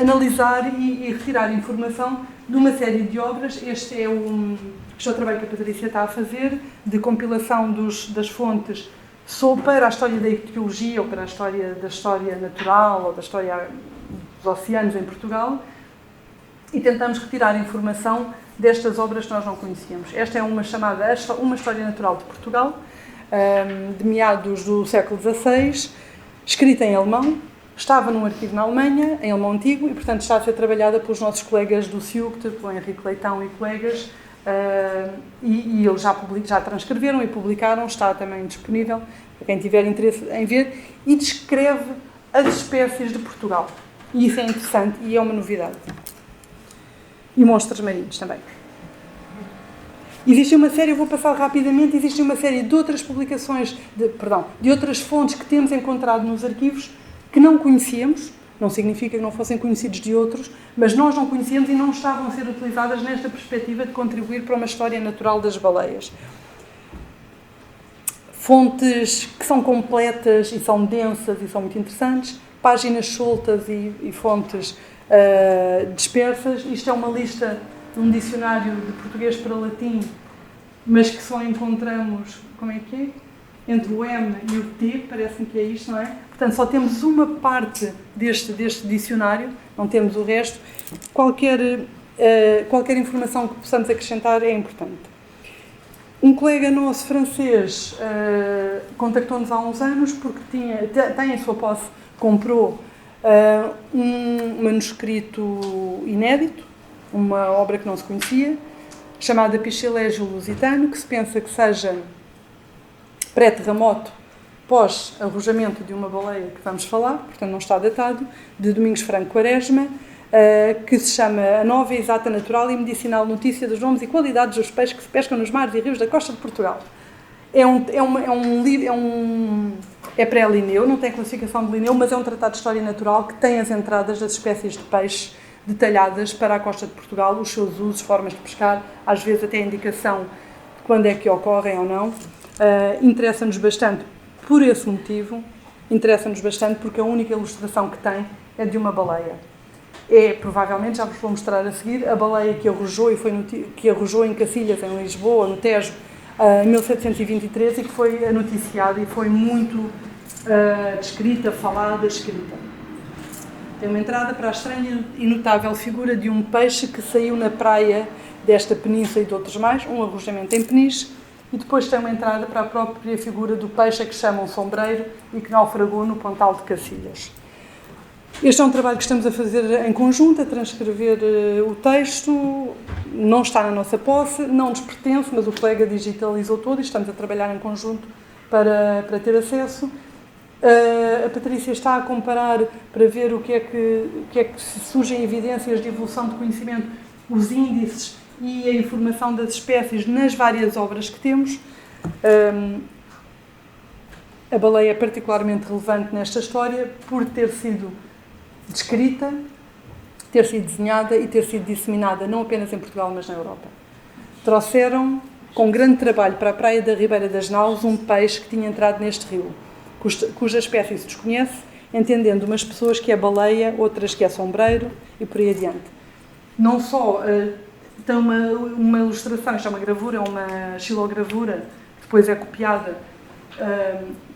analisar e retirar informação de uma série de obras. Este é o trabalho que a Patrícia está a fazer, de compilação das fontes para a história da ictiologia ou para a história da história natural ou da história dos oceanos em Portugal, e tentamos retirar informação destas obras que nós não conhecíamos. Esta é uma chamada Uma História Natural de Portugal, de meados do século XVI, escrita em alemão, estava num arquivo na Alemanha, em alemão antigo, e portanto está a ser trabalhada pelos nossos colegas do CIUCT, pelo Henrique Leitão e colegas, e eles já transcreveram e publicaram, está também disponível para quem tiver interesse em ver, e descreve as espécies de Portugal. E isso é interessante e é uma novidade. E monstros marinhos também. Existe uma série, eu vou passar rapidamente, existe uma série de outras publicações, de outras fontes que temos encontrado nos arquivos que não conhecíamos, não significa que não fossem conhecidos de outros, mas nós não conhecíamos e não estavam a ser utilizadas nesta perspectiva de contribuir para uma história natural das baleias. Fontes que são completas e são densas e são muito interessantes, páginas soltas e fontes dispersas. Isto é uma lista de um dicionário de português para latim, mas que só encontramos, como é que é? Entre o M e o T, parece-me que é isto, não é? Portanto, só temos uma parte deste dicionário, não temos o resto. Qualquer informação que possamos acrescentar é importante. Um colega nosso francês contactou-nos há uns anos porque tem em sua posse, comprou um manuscrito inédito, uma obra que não se conhecia, chamada Pichelégio Lusitano, que se pensa que seja pré-terremoto, pós-arrojamento de uma baleia que vamos falar, portanto não está datado, de Domingos Franco Quaresma, que se chama A Nova, Exata, Natural e Medicinal Notícia dos Nomes e Qualidades dos Peixes que se pescam nos mares e rios da costa de Portugal. É pré-Linneu, não tem classificação de Linneu, mas é um tratado de história natural que tem as entradas das espécies de peixes detalhadas para a costa de Portugal, os seus usos, formas de pescar, às vezes até a indicação de quando é que ocorrem ou não. Interessa-nos bastante por esse motivo, interessa-nos bastante porque a única ilustração que tem é de uma baleia. Provavelmente, já vos vou mostrar a seguir, a baleia que arrojou, que arrojou em Cacilhas, em Lisboa, no Tejo, em 1723, e que foi noticiada e foi muito descrita, falada, escrita. Tem uma entrada para a estranha e notável figura de um peixe que saiu na praia desta península e de outros mais, um arrojamento em Peniche, e depois tem uma entrada para a própria figura do peixe a que chamam sombreiro e que naufragou no Pontal de Cacilhas. Este é um trabalho que estamos a fazer em conjunto, a transcrever o texto, não está na nossa posse, não nos pertence, mas o colega digitalizou todo e estamos a trabalhar em conjunto para ter acesso. A Patrícia está a comparar para ver o que é que surgem evidências de evolução de conhecimento, os índices e a informação das espécies nas várias obras que temos. A baleia é particularmente relevante nesta história por ter sido descrita, ter sido desenhada e ter sido disseminada não apenas em Portugal, mas na Europa. Trouxeram, com grande trabalho, para a praia da Ribeira das Naus, um peixe que tinha entrado neste rio, cuja espécie se desconhece, entendendo umas pessoas que é baleia, outras que é sombreiro e por aí adiante. Não só tem uma ilustração, isto é uma gravura, é uma xilogravura, que depois é copiada,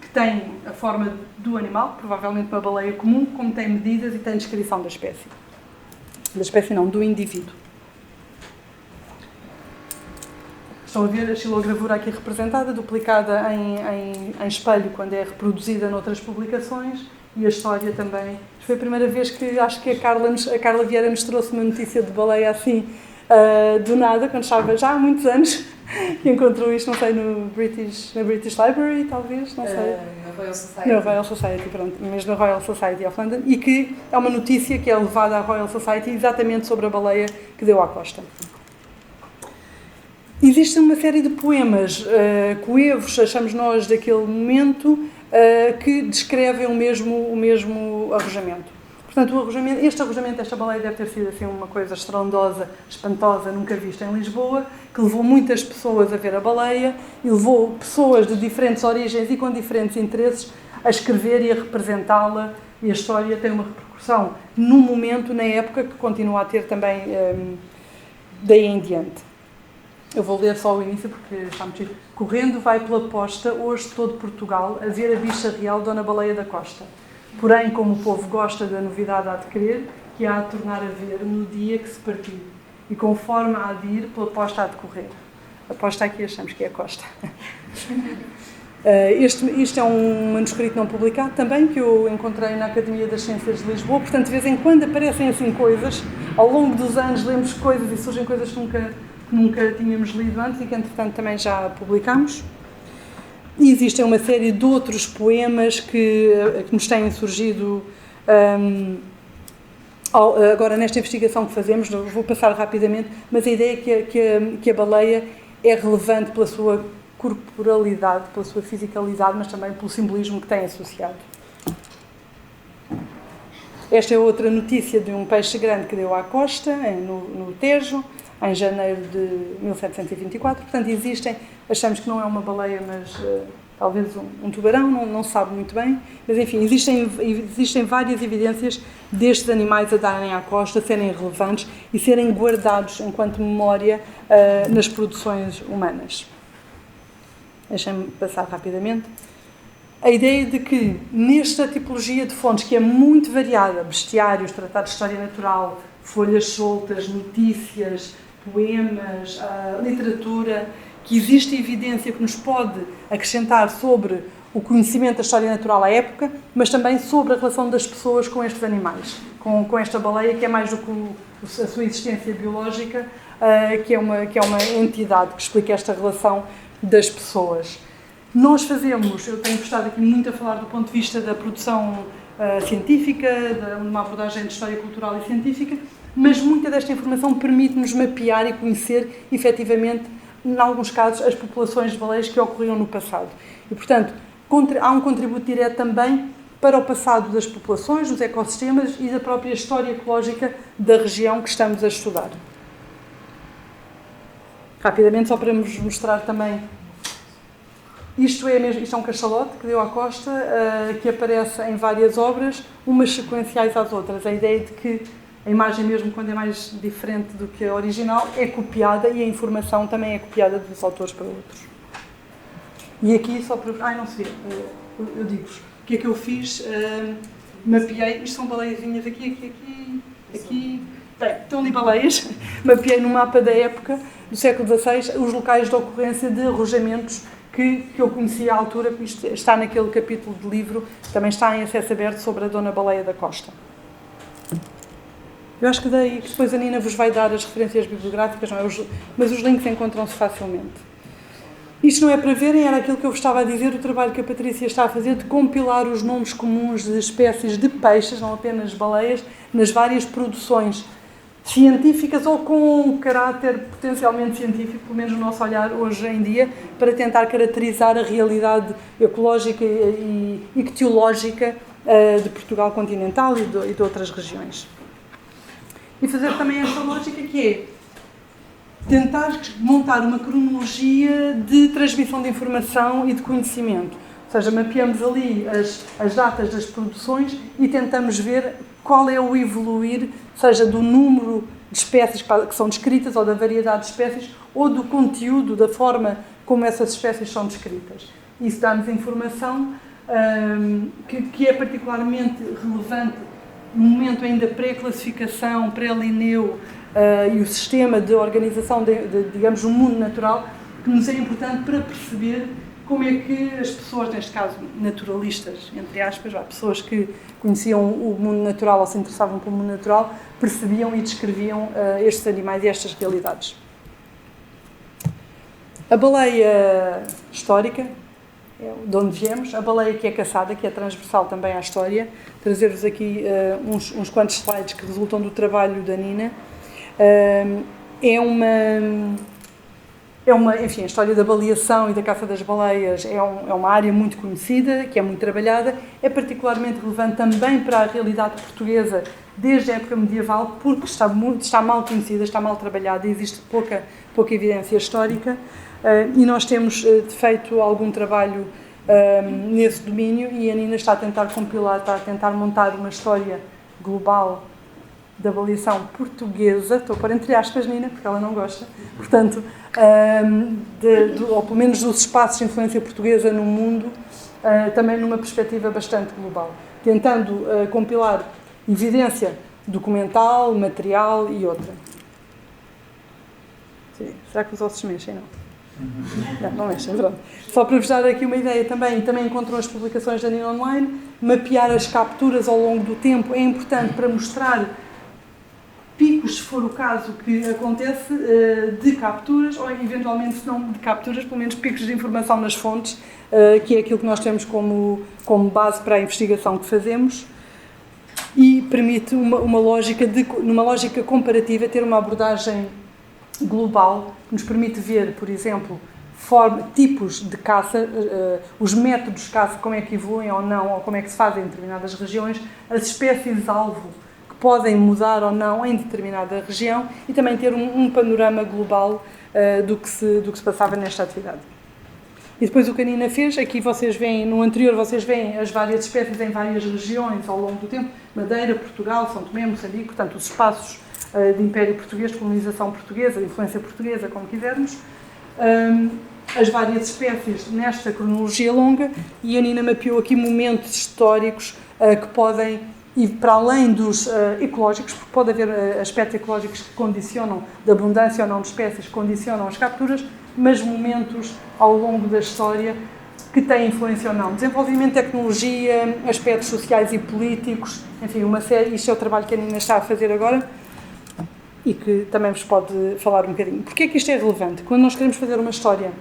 que tem a forma do animal, provavelmente uma baleia comum, como tem medidas e tem descrição da espécie. Da espécie não, do indivíduo. Estão a ver a xilogravura aqui representada, duplicada em espelho quando é reproduzida noutras publicações, e a história também. Foi a primeira vez que acho que a Carla Vieira nos trouxe uma notícia de baleia assim, do nada, quando estava já há muitos anos, que encontrou isto, não sei, na British Library, talvez, não sei. Na Royal Society. Na Royal Society, pronto, mesmo na Royal Society of London, e que é uma notícia que é levada à Royal Society exatamente sobre a baleia que deu à costa. Existe uma série de poemas coevos, achamos nós, daquele momento, que descrevem o mesmo arrojamento. Portanto, este arrojamento desta baleia deve ter sido assim, uma coisa estrondosa, espantosa, nunca vista em Lisboa, que levou muitas pessoas a ver a baleia e levou pessoas de diferentes origens e com diferentes interesses a escrever e a representá-la, e a história tem uma repercussão no momento, na época, que continua a ter também daí em diante. Eu vou ler só o início porque está muito giro. Correndo vai pela posta, hoje todo Portugal, a ver a bicha real Dona Baleia da Costa. Porém, como o povo gosta da novidade, há de querer, que há de tornar a ver no dia que se partir. E conforme há de ir, pela posta há de correr. A posta aqui achamos que é a costa. Este é um manuscrito não publicado também, que eu encontrei na Academia das Ciências de Lisboa. Portanto, de vez em quando aparecem assim coisas. Ao longo dos anos lemos coisas e surgem coisas que nunca tínhamos lido antes e que, entretanto, também já publicámos. E existem uma série de outros poemas que nos têm surgido agora nesta investigação que fazemos. Vou passar rapidamente, mas a ideia é que a baleia é relevante pela sua corporalidade, pela sua fisicalidade, mas também pelo simbolismo que tem associado. Esta é outra notícia de um peixe grande que deu à costa, no Tejo, em janeiro de 1724. Portanto, achamos que não é uma baleia, mas talvez um tubarão, não se sabe muito bem. Mas, enfim, existem várias evidências destes animais a darem à costa, serem relevantes e serem guardados enquanto memória nas produções humanas. Deixem-me passar rapidamente. A ideia de que, nesta tipologia de fontes, que é muito variada, bestiários, tratados de história natural, folhas soltas, notícias, poemas, literatura, que existe evidência que nos pode acrescentar sobre o conhecimento da história natural à época, mas também sobre a relação das pessoas com estes animais, com esta baleia, que é mais do que a sua existência biológica, que é uma entidade que explica esta relação das pessoas. Nós fazemos, eu tenho gostado aqui muito a falar do ponto de vista da produção científica, de uma abordagem de história cultural e científica, mas muita desta informação permite-nos mapear e conhecer, efetivamente, em alguns casos, as populações de baleias que ocorriam no passado. E, portanto, há um contributo direto também para o passado das populações, dos ecossistemas e da própria história ecológica da região que estamos a estudar. Rapidamente, só para vos mostrar também, isto é um cachalote que deu à Costa, que aparece em várias obras, umas sequenciais às outras. A ideia de que a imagem, mesmo quando é mais diferente do que a original, é copiada e a informação também é copiada dos autores para outros. E aqui, só para... não se vê. Eu digo-vos. O que é que eu fiz? Mapeei... Isto são baleiazinhas aqui. Bem, estão ali baleias. Mapeei no mapa da época, do século XVI, os locais de ocorrência de arrojamentos que eu conhecia à altura, que isto está naquele capítulo de livro, também está em acesso aberto, sobre a Dona Baleia da Costa. Eu acho que daí depois a Nina vos vai dar as referências bibliográficas, não é? Mas os links encontram-se facilmente. Isto não é para verem, era aquilo que eu vos estava a dizer, o trabalho que a Patrícia está a fazer de compilar os nomes comuns de espécies de peixes, não apenas baleias, nas várias produções científicas ou com um caráter potencialmente científico, pelo menos no nosso olhar hoje em dia, para tentar caracterizar a realidade ecológica e ictiológica de Portugal continental e de outras regiões. E fazer também esta lógica que é tentar montar uma cronologia de transmissão de informação e de conhecimento. Ou seja, mapeamos ali as datas das produções e tentamos ver qual é o evoluir, seja do número de espécies que são descritas, ou da variedade de espécies, ou do conteúdo, da forma como essas espécies são descritas. Isso dá-nos informação que é particularmente relevante no momento ainda pré-classificação, pré-Linneu e o sistema de organização, digamos, um mundo natural, que nos é importante para perceber como é que as pessoas, neste caso naturalistas, entre aspas, pessoas que conheciam o mundo natural ou se interessavam pelo mundo natural, percebiam e descreviam estes animais e estas realidades. A baleia histórica, de onde viemos, a baleia que é caçada, que é transversal também à história. Trazer-vos aqui uns quantos slides que resultam do trabalho da Nina. Enfim, a história da baleação e da caça das baleias é uma área muito conhecida, que é muito trabalhada, é particularmente relevante também para a realidade portuguesa desde a época medieval, porque está mal conhecida, está mal trabalhada, existe pouca evidência histórica, e nós temos feito algum trabalho nesse domínio, e a Nina está a tentar compilar, está a tentar montar uma história global da baleação portuguesa, estou a pôr entre aspas, Nina, porque ela não gosta, portanto, ou pelo menos dos espaços de influência portuguesa no mundo, também numa perspectiva bastante global, tentando compilar evidência documental, material e outra. Sim. Será que os ossos mexem? Não mexem, pronto. Só para vos dar aqui uma ideia também encontram as publicações da Nina online, mapear as capturas ao longo do tempo é importante para mostrar picos, se for o caso que acontece, de capturas, ou eventualmente, se não de capturas, pelo menos picos de informação nas fontes, que é aquilo que nós temos como base para a investigação que fazemos, e permite numa lógica comparativa, ter uma abordagem global, que nos permite ver, por exemplo, tipos de caça, os métodos de caça, como é que evoluem ou não, ou como é que se fazem em determinadas regiões, as espécies-alvo, podem mudar ou não em determinada região, e também ter um panorama global do que se passava nesta atividade. E depois o que a Nina fez, aqui vocês veem, no anterior vocês veem as várias espécies em várias regiões ao longo do tempo, Madeira, Portugal, São Tomé, Moçambique, portanto os espaços de Império Português, de colonização portuguesa, de influência portuguesa, como quisermos, as várias espécies nesta cronologia longa, e a Nina mapeou aqui momentos históricos que podem, e para além dos ecológicos, porque pode haver aspectos ecológicos que condicionam, de abundância ou não de espécies, que condicionam as capturas, mas momentos ao longo da história que têm influência ou não. Desenvolvimento de tecnologia, aspectos sociais e políticos, enfim, uma série. Isto é o trabalho que a Nina está a fazer agora e que também vos pode falar um bocadinho. Porquê é que isto é relevante? Quando nós queremos fazer uma história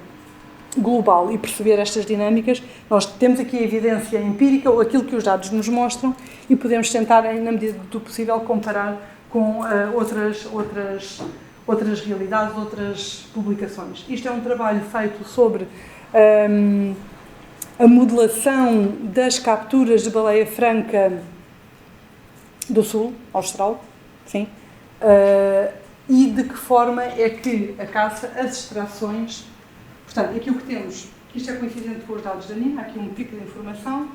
global e perceber estas dinâmicas, nós temos aqui a evidência empírica, ou aquilo que os dados nos mostram, e podemos tentar, na medida do possível, comparar com outras realidades, outras publicações. Isto é um trabalho feito sobre a modelação das capturas de baleia franca do sul, austral, sim, e de que forma é que a caça, as extrações. Portanto, aqui o que temos, isto é coincidente com os dados da Nina, aqui um pico de informação,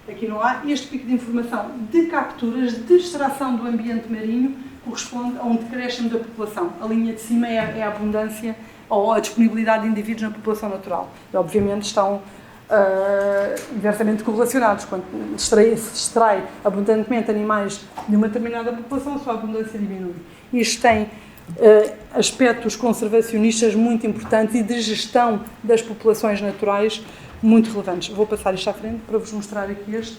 aqui não há. Este pico de informação de capturas, de extração do ambiente marinho, corresponde a um decréscimo da população. A linha de cima é a abundância ou a disponibilidade de indivíduos na população natural. E, obviamente, estão inversamente correlacionados. Quando se extrai abundantemente animais de uma determinada população, a sua abundância diminui. Isto tem aspectos conservacionistas muito importantes e de gestão das populações naturais muito relevantes. Vou passar isto à frente para vos mostrar aqui este.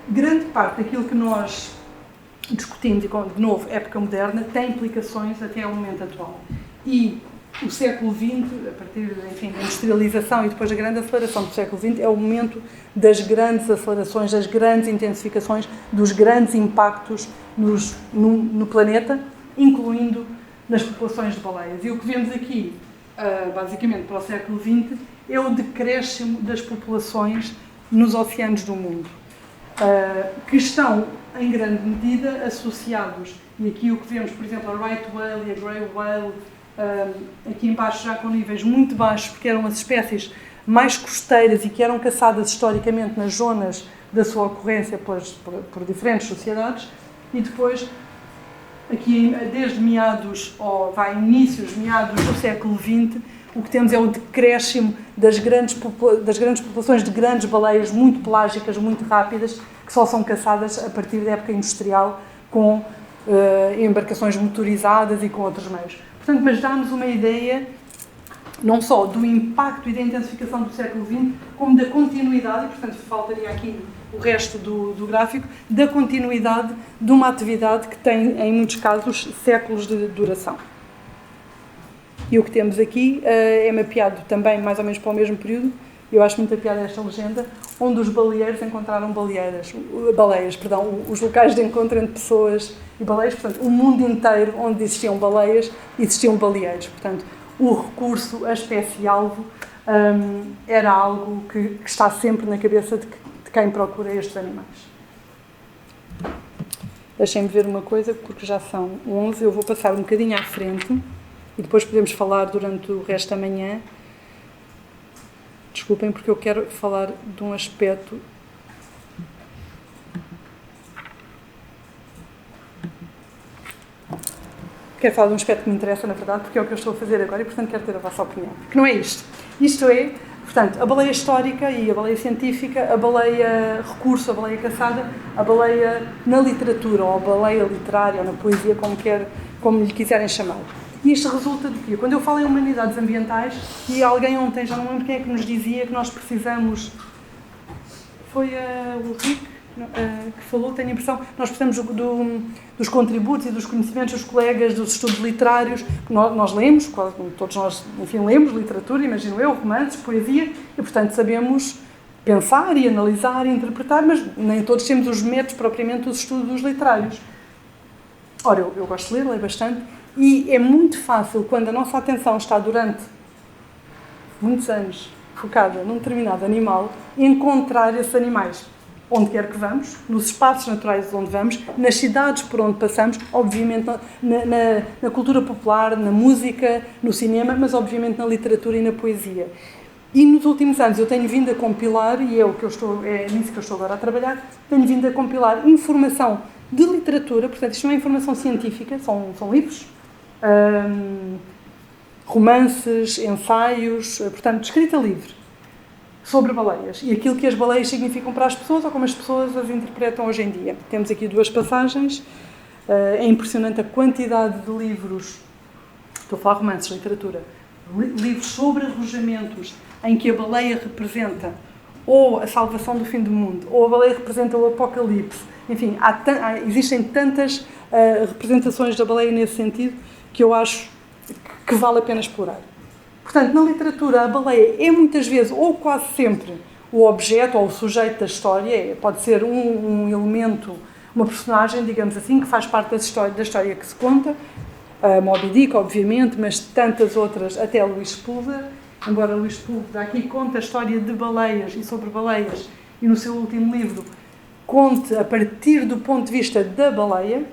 Grande parte daquilo que nós discutimos, e de novo, época moderna, tem implicações até ao momento atual. E o século XX, a partir enfim, da industrialização e depois da grande aceleração do século XX, é o momento das grandes acelerações, das grandes intensificações, dos grandes impactos no planeta, incluindo nas populações de baleias. E o que vemos aqui, basicamente, para o século XX, é o decréscimo das populações nos oceanos do mundo, que estão, em grande medida, associados. E aqui o que vemos, por exemplo, a right whale e a grey whale, aqui embaixo já com níveis muito baixos, porque eram as espécies mais costeiras e que eram caçadas historicamente nas zonas da sua ocorrência por diferentes sociedades, e depois aqui desde meados, ou meados do século XX, o que temos é o decréscimo das grandes populações de grandes baleias muito pelágicas, muito rápidas, que só são caçadas a partir da época industrial com embarcações motorizadas e com outros meios. Portanto, mas dá-nos uma ideia não só do impacto e da intensificação do século XX, como da continuidade, e portanto faltaria aqui o resto do gráfico, da continuidade de uma atividade que tem, em muitos casos, séculos de duração. E o que temos aqui é mapeado também mais ou menos para o mesmo período, eu acho muita piada esta legenda, onde os baleeiros encontraram baleias, os locais de encontro entre pessoas e baleias, portanto, o mundo inteiro onde existiam baleias, existiam baleeiros. Portanto, o recurso, a espécie-alvo, era algo que está sempre na cabeça de quem procura estes animais. Deixem-me ver uma coisa, porque já são 11, eu vou passar um bocadinho à frente e depois podemos falar durante o resto da manhã. Desculpem, porque eu quero falar de um aspecto. Quero falar de um aspecto que me interessa, na verdade, porque é o que eu estou a fazer agora e, portanto, quero ter a vossa opinião. Que não é isto. Isto é, portanto, a baleia histórica e a baleia científica, a baleia recurso, a baleia caçada, a baleia na literatura, ou a baleia literária, ou na poesia, como lhe quiserem chamar. E isto resulta de quê? Quando eu falo em humanidades ambientais, e alguém ontem, já não lembro quem é que nos dizia que nós precisamos... Foi o Rick que falou, tenho a impressão, nós precisamos dos contributos e dos conhecimentos dos colegas, dos estudos literários. Nós lemos, todos nós, enfim, lemos literatura, imagino eu, romances, poesia, e, portanto, sabemos pensar e analisar e interpretar, mas nem todos temos os métodos propriamente dos estudos literários. Ora, eu gosto de ler, leio bastante, e é muito fácil, quando a nossa atenção está durante muitos anos focada num determinado animal, encontrar esses animais onde quer que vamos, nos espaços naturais onde vamos, nas cidades por onde passamos, obviamente na cultura popular, na música, no cinema, mas obviamente na literatura e na poesia. E nos últimos anos eu tenho vindo a compilar, e é nisso que eu estou agora a trabalhar, tenho vindo a compilar informação de literatura, portanto isto não é informação científica, são livros, romances, ensaios, portanto, escrita livre, sobre baleias e aquilo que as baleias significam para as pessoas ou como as pessoas as interpretam hoje em dia. Temos aqui duas passagens, é impressionante a quantidade de livros, estou a falar romances, literatura, livros sobre arrojamentos, em que a baleia representa ou a salvação do fim do mundo, ou a baleia representa o apocalipse. Enfim, existem tantas representações da baleia nesse sentido que eu acho que vale a pena explorar. Portanto, na literatura, a baleia é muitas vezes, ou quase sempre, o objeto ou o sujeito da história. Pode ser um elemento, uma personagem, digamos assim, que faz parte da história que se conta. Moby Dick, obviamente, mas tantas outras, até Luís Sepúlveda. Embora Luís Sepúlveda aqui conte a história de baleias e sobre baleias, e no seu último livro conte a partir do ponto de vista da baleia.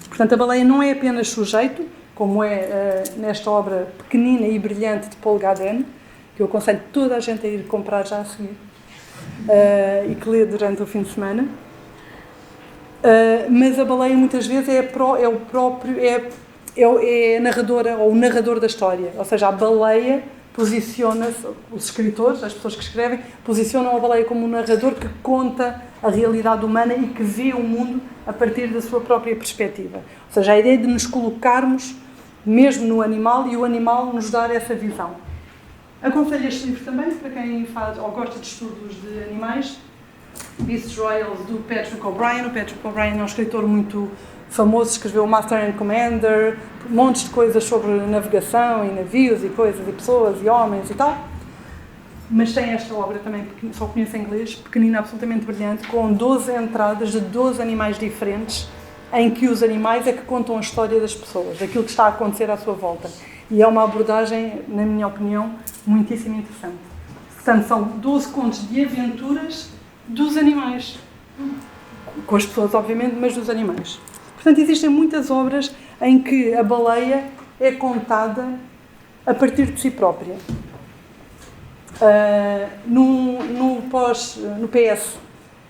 Portanto, a baleia não é apenas sujeito, como é nesta obra pequenina e brilhante de Paul Gauguin, que eu aconselho toda a gente a ir comprar já a seguir, e que lê durante o fim de semana. Mas a baleia muitas vezes é a narradora ou o narrador da história, ou seja, a baleia posiciona-se, os escritores, as pessoas que escrevem, posicionam a baleia como um narrador que conta a realidade humana e que vê o mundo a partir da sua própria perspectiva. Ou seja, a ideia de nos colocarmos mesmo no animal e o animal nos dar essa visão. Aconselho este livro também para quem faz ou gosta de estudos de animais, Beasts Royals, do Patrick O'Brian. O Patrick O'Brian é um escritor muito famoso, escreveu Master and Commander, montes de coisas sobre navegação e navios e coisas e pessoas e homens e tal. Mas tem esta obra também, só conheço em inglês, pequenina, absolutamente brilhante, com 12 entradas de 12 animais diferentes, em que os animais é que contam a história das pessoas, daquilo que está a acontecer à sua volta. E é uma abordagem, na minha opinião, muitíssimo interessante. Portanto, são 12 contos de aventuras dos animais. Com as pessoas, obviamente, mas dos animais. Portanto, existem muitas obras em que a baleia é contada a partir de si própria. No PS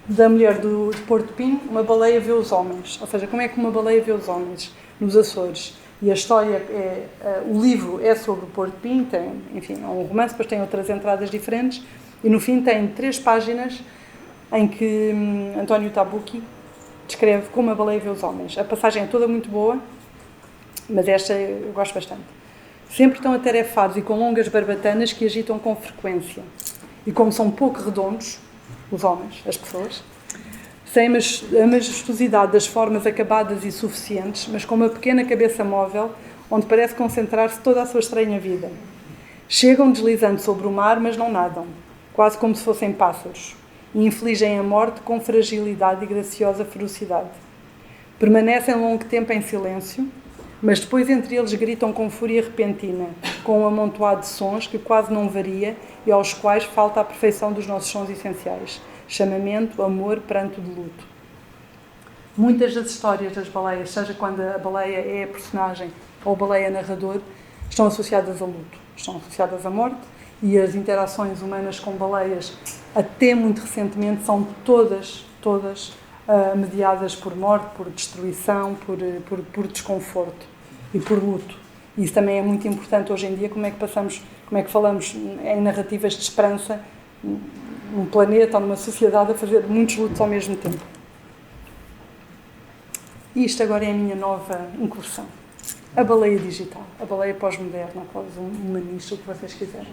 da mulher de Porto Pinho, uma baleia vê os homens. Ou seja, como é que uma baleia vê os homens nos Açores? E a história o livro é sobre o Porto Pinho, tem, enfim, é um romance, depois tem outras entradas diferentes, e no fim tem 3 páginas em que António Tabucchi descreve como a baleia vê os homens. A passagem é toda muito boa, mas esta eu gosto bastante. Sempre estão atarefados e com longas barbatanas que agitam com frequência. E como são pouco redondos, os homens, as pessoas, sem a majestosidade das formas acabadas e suficientes, mas com uma pequena cabeça móvel, onde parece concentrar-se toda a sua estranha vida. Chegam deslizando sobre o mar, mas não nadam, quase como se fossem pássaros, e infligem a morte com fragilidade e graciosa ferocidade. Permanecem longo tempo em silêncio, mas depois entre eles gritam com fúria repentina, com um amontoado de sons que quase não varia e aos quais falta a perfeição dos nossos sons essenciais: chamamento, amor, pranto de luto. Muitas das histórias das baleias, seja quando a baleia é a personagem ou a baleia narrador, estão associadas a luto, estão associadas à morte, e as interações humanas com baleias, até muito recentemente, são todas mediadas por morte, por destruição, por desconforto e por luto. E isso também é muito importante hoje em dia, como é que falamos em narrativas de esperança num planeta ou numa sociedade a fazer muitos lutos ao mesmo tempo. E isto agora é a minha nova incursão. A baleia digital, a baleia pós-moderna, humanista, o que vocês quiserem.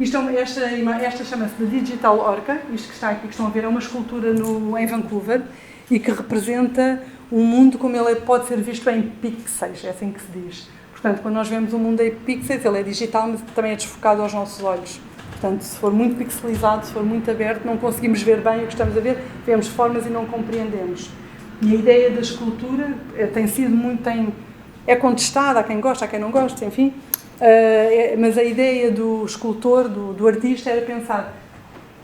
Esta chama-se The Digital Orca. Isto que está aqui, que estão a ver, é uma escultura em Vancouver e que representa um mundo como ele pode ser visto em pixels, é assim que se diz. Portanto, quando nós vemos um mundo em pixels, ele é digital, mas também é desfocado aos nossos olhos. Portanto, se for muito pixelizado, se for muito aberto, não conseguimos ver bem o que estamos a ver, vemos formas e não compreendemos. E a ideia da escultura tem sido muito... é contestada, há quem gosta, há quem não gosta, enfim... mas a ideia do escultor, do artista, era pensar,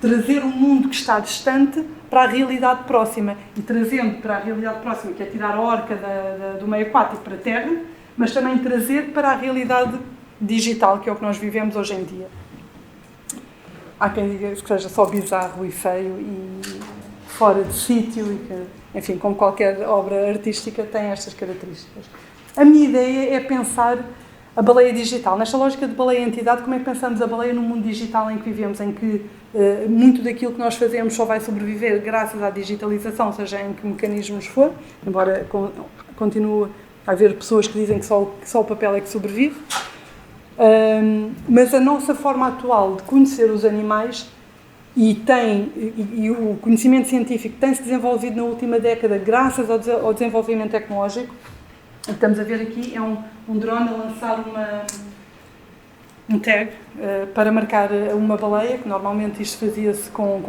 trazer um mundo que está distante para a realidade próxima, e trazendo para a realidade próxima, que é tirar a orca do meio aquático para a terra, mas também trazer para a realidade digital, que é o que nós vivemos hoje em dia. Há quem diga que seja só bizarro e feio e fora de sítio, e que, enfim, como qualquer obra artística, tem estas características. A minha ideia é pensar a baleia digital. Nesta lógica de baleia-entidade, como é que pensamos a baleia no mundo digital em que vivemos, em que muito daquilo que nós fazemos só vai sobreviver graças à digitalização, seja em que mecanismos for, embora continue a haver pessoas que dizem que só o papel é que sobrevive. Mas a nossa forma atual de conhecer os animais e o conhecimento científico tem-se desenvolvido na última década graças ao desenvolvimento tecnológico. O que estamos a ver aqui é um drone a lançar um tag para marcar uma baleia, que normalmente isto fazia-se com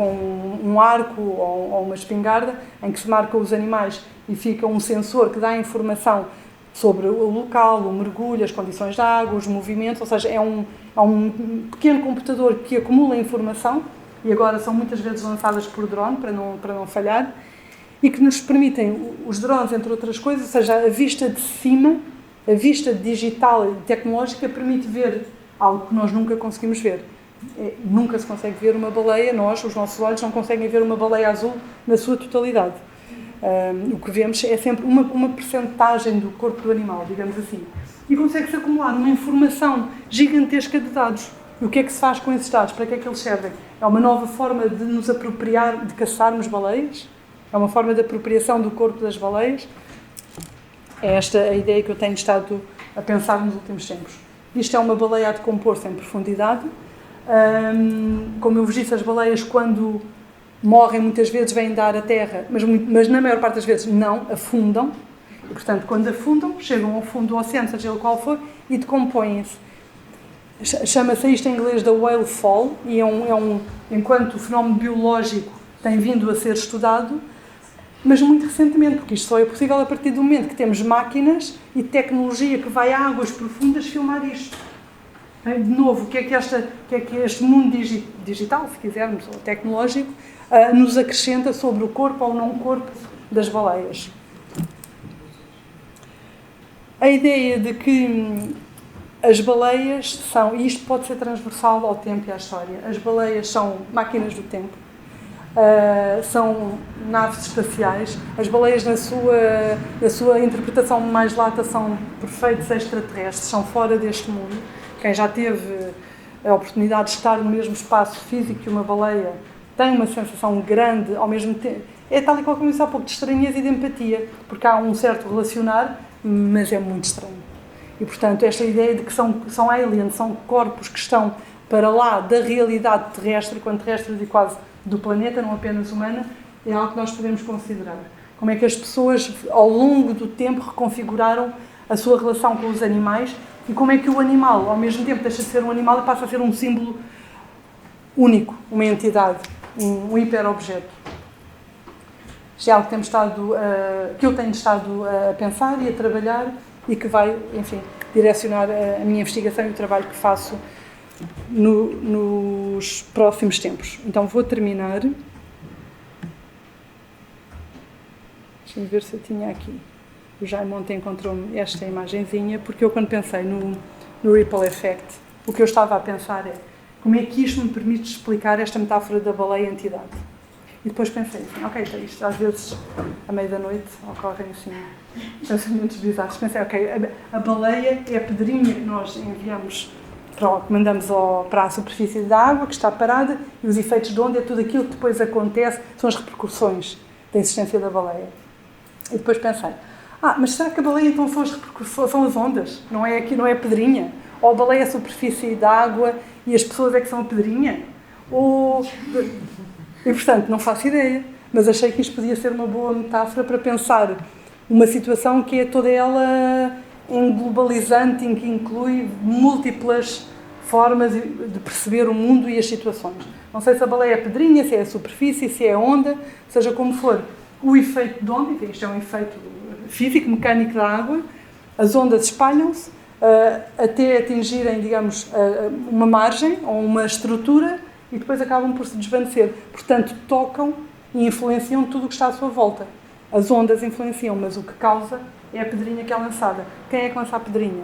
um arco ou uma espingarda, em que se marcam os animais e fica um sensor que dá informação sobre o local, o mergulho, as condições da água, os movimentos, ou seja, é um pequeno computador que acumula informação, e agora são muitas vezes lançadas por drone, para não falhar, e que nos permitem, os drones, entre outras coisas, ou seja, a vista de cima, a vista digital e tecnológica permite ver algo que nós nunca conseguimos ver. Nunca se consegue ver uma baleia, os nossos olhos não conseguem ver uma baleia azul na sua totalidade. O que vemos é sempre uma percentagem do corpo do animal, digamos assim. E consegue-se acumular uma informação gigantesca de dados. E o que é que se faz com esses dados? Para que é que eles servem? É uma nova forma de nos apropriar, de caçarmos baleias? É uma forma de apropriação do corpo das baleias? É esta a ideia que eu tenho estado a pensar nos últimos tempos. Isto é uma baleia a decompor-se em profundidade. Como eu vos disse, as baleias, quando morrem, muitas vezes vêm dar à terra, mas na maior parte das vezes não, afundam. E, portanto, quando afundam, chegam ao fundo do oceano, seja ele qual for, e decompõem-se. Chama-se isto em inglês da whale fall, e enquanto o fenómeno biológico tem vindo a ser estudado, mas muito recentemente, porque isto só é possível a partir do momento que temos máquinas e tecnologia que vai a águas profundas filmar isto. De novo, o que é que este mundo digital, se quisermos, ou tecnológico, nos acrescenta sobre o corpo ou não corpo das baleias? A ideia de que as baleias são, e isto pode ser transversal ao tempo e à história, as baleias são máquinas do tempo, são naves espaciais. As baleias, na sua interpretação mais lata, são perfeitos extraterrestres, são fora deste mundo. Quem já teve a oportunidade de estar no mesmo espaço físico que uma baleia tem uma sensação grande, ao mesmo tempo, é tal e qual como disse há pouco, de estranheza e de empatia, porque há um certo relacionar, mas é muito estranho. E, portanto, esta ideia de que são aliens, são corpos que estão para lá da realidade terrestre, quando terrestre e quase do planeta, não apenas humana, é algo que nós podemos considerar. Como é que as pessoas, ao longo do tempo, reconfiguraram a sua relação com os animais e como é que o animal, ao mesmo tempo, deixa de ser um animal e passa a ser um símbolo único, uma entidade, um hiperobjeto. Isto é algo que eu tenho estado a pensar e a trabalhar e que vai, enfim, direcionar a minha investigação e o trabalho que faço nos próximos tempos. Então vou terminar. Deixa-me ver se eu tinha aqui. O Jaime ontem encontrou-me esta imagenzinha, porque eu, quando pensei no Ripple Effect, o que eu estava a pensar é como é que isto me permite explicar esta metáfora da baleia-entidade. E depois pensei assim, ok, então isto às vezes, à meia da noite, ocorrem assim pensamentos bizarros. Pensei, ok, a baleia é a pedrinha que nós enviamos, que mandamos para a superfície da água, que está parada, e os efeitos de onda é tudo aquilo que depois acontece, são as repercussões da existência da baleia. E depois pensei, mas será que a baleia então são as ondas? Não é a pedrinha? Ou a baleia é a superfície da água e as pessoas é que são a pedrinha? E, portanto, não faço ideia, mas achei que isto podia ser uma boa metáfora para pensar uma situação que é toda ela englobalizante, em que inclui múltiplas formas de perceber o mundo e as situações. Não sei se a baleia é a pedrinha, se é a superfície, se é a onda, seja como for. O efeito de onda, isto é um efeito físico, mecânico da água, as ondas espalham-se até atingirem, digamos, uma margem ou uma estrutura e depois acabam por se desvanecer. Portanto, tocam e influenciam tudo o que está à sua volta. As ondas influenciam, mas o que causa é a pedrinha que é lançada. Quem é que lança a pedrinha?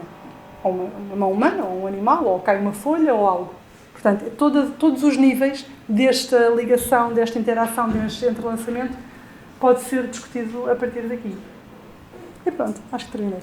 Ou uma mão humana, ou um animal, ou cai uma folha, ou algo. Portanto, todos os níveis desta ligação, desta interação, deste entrelaçamento, pode ser discutido a partir daqui. E pronto, acho que terminei.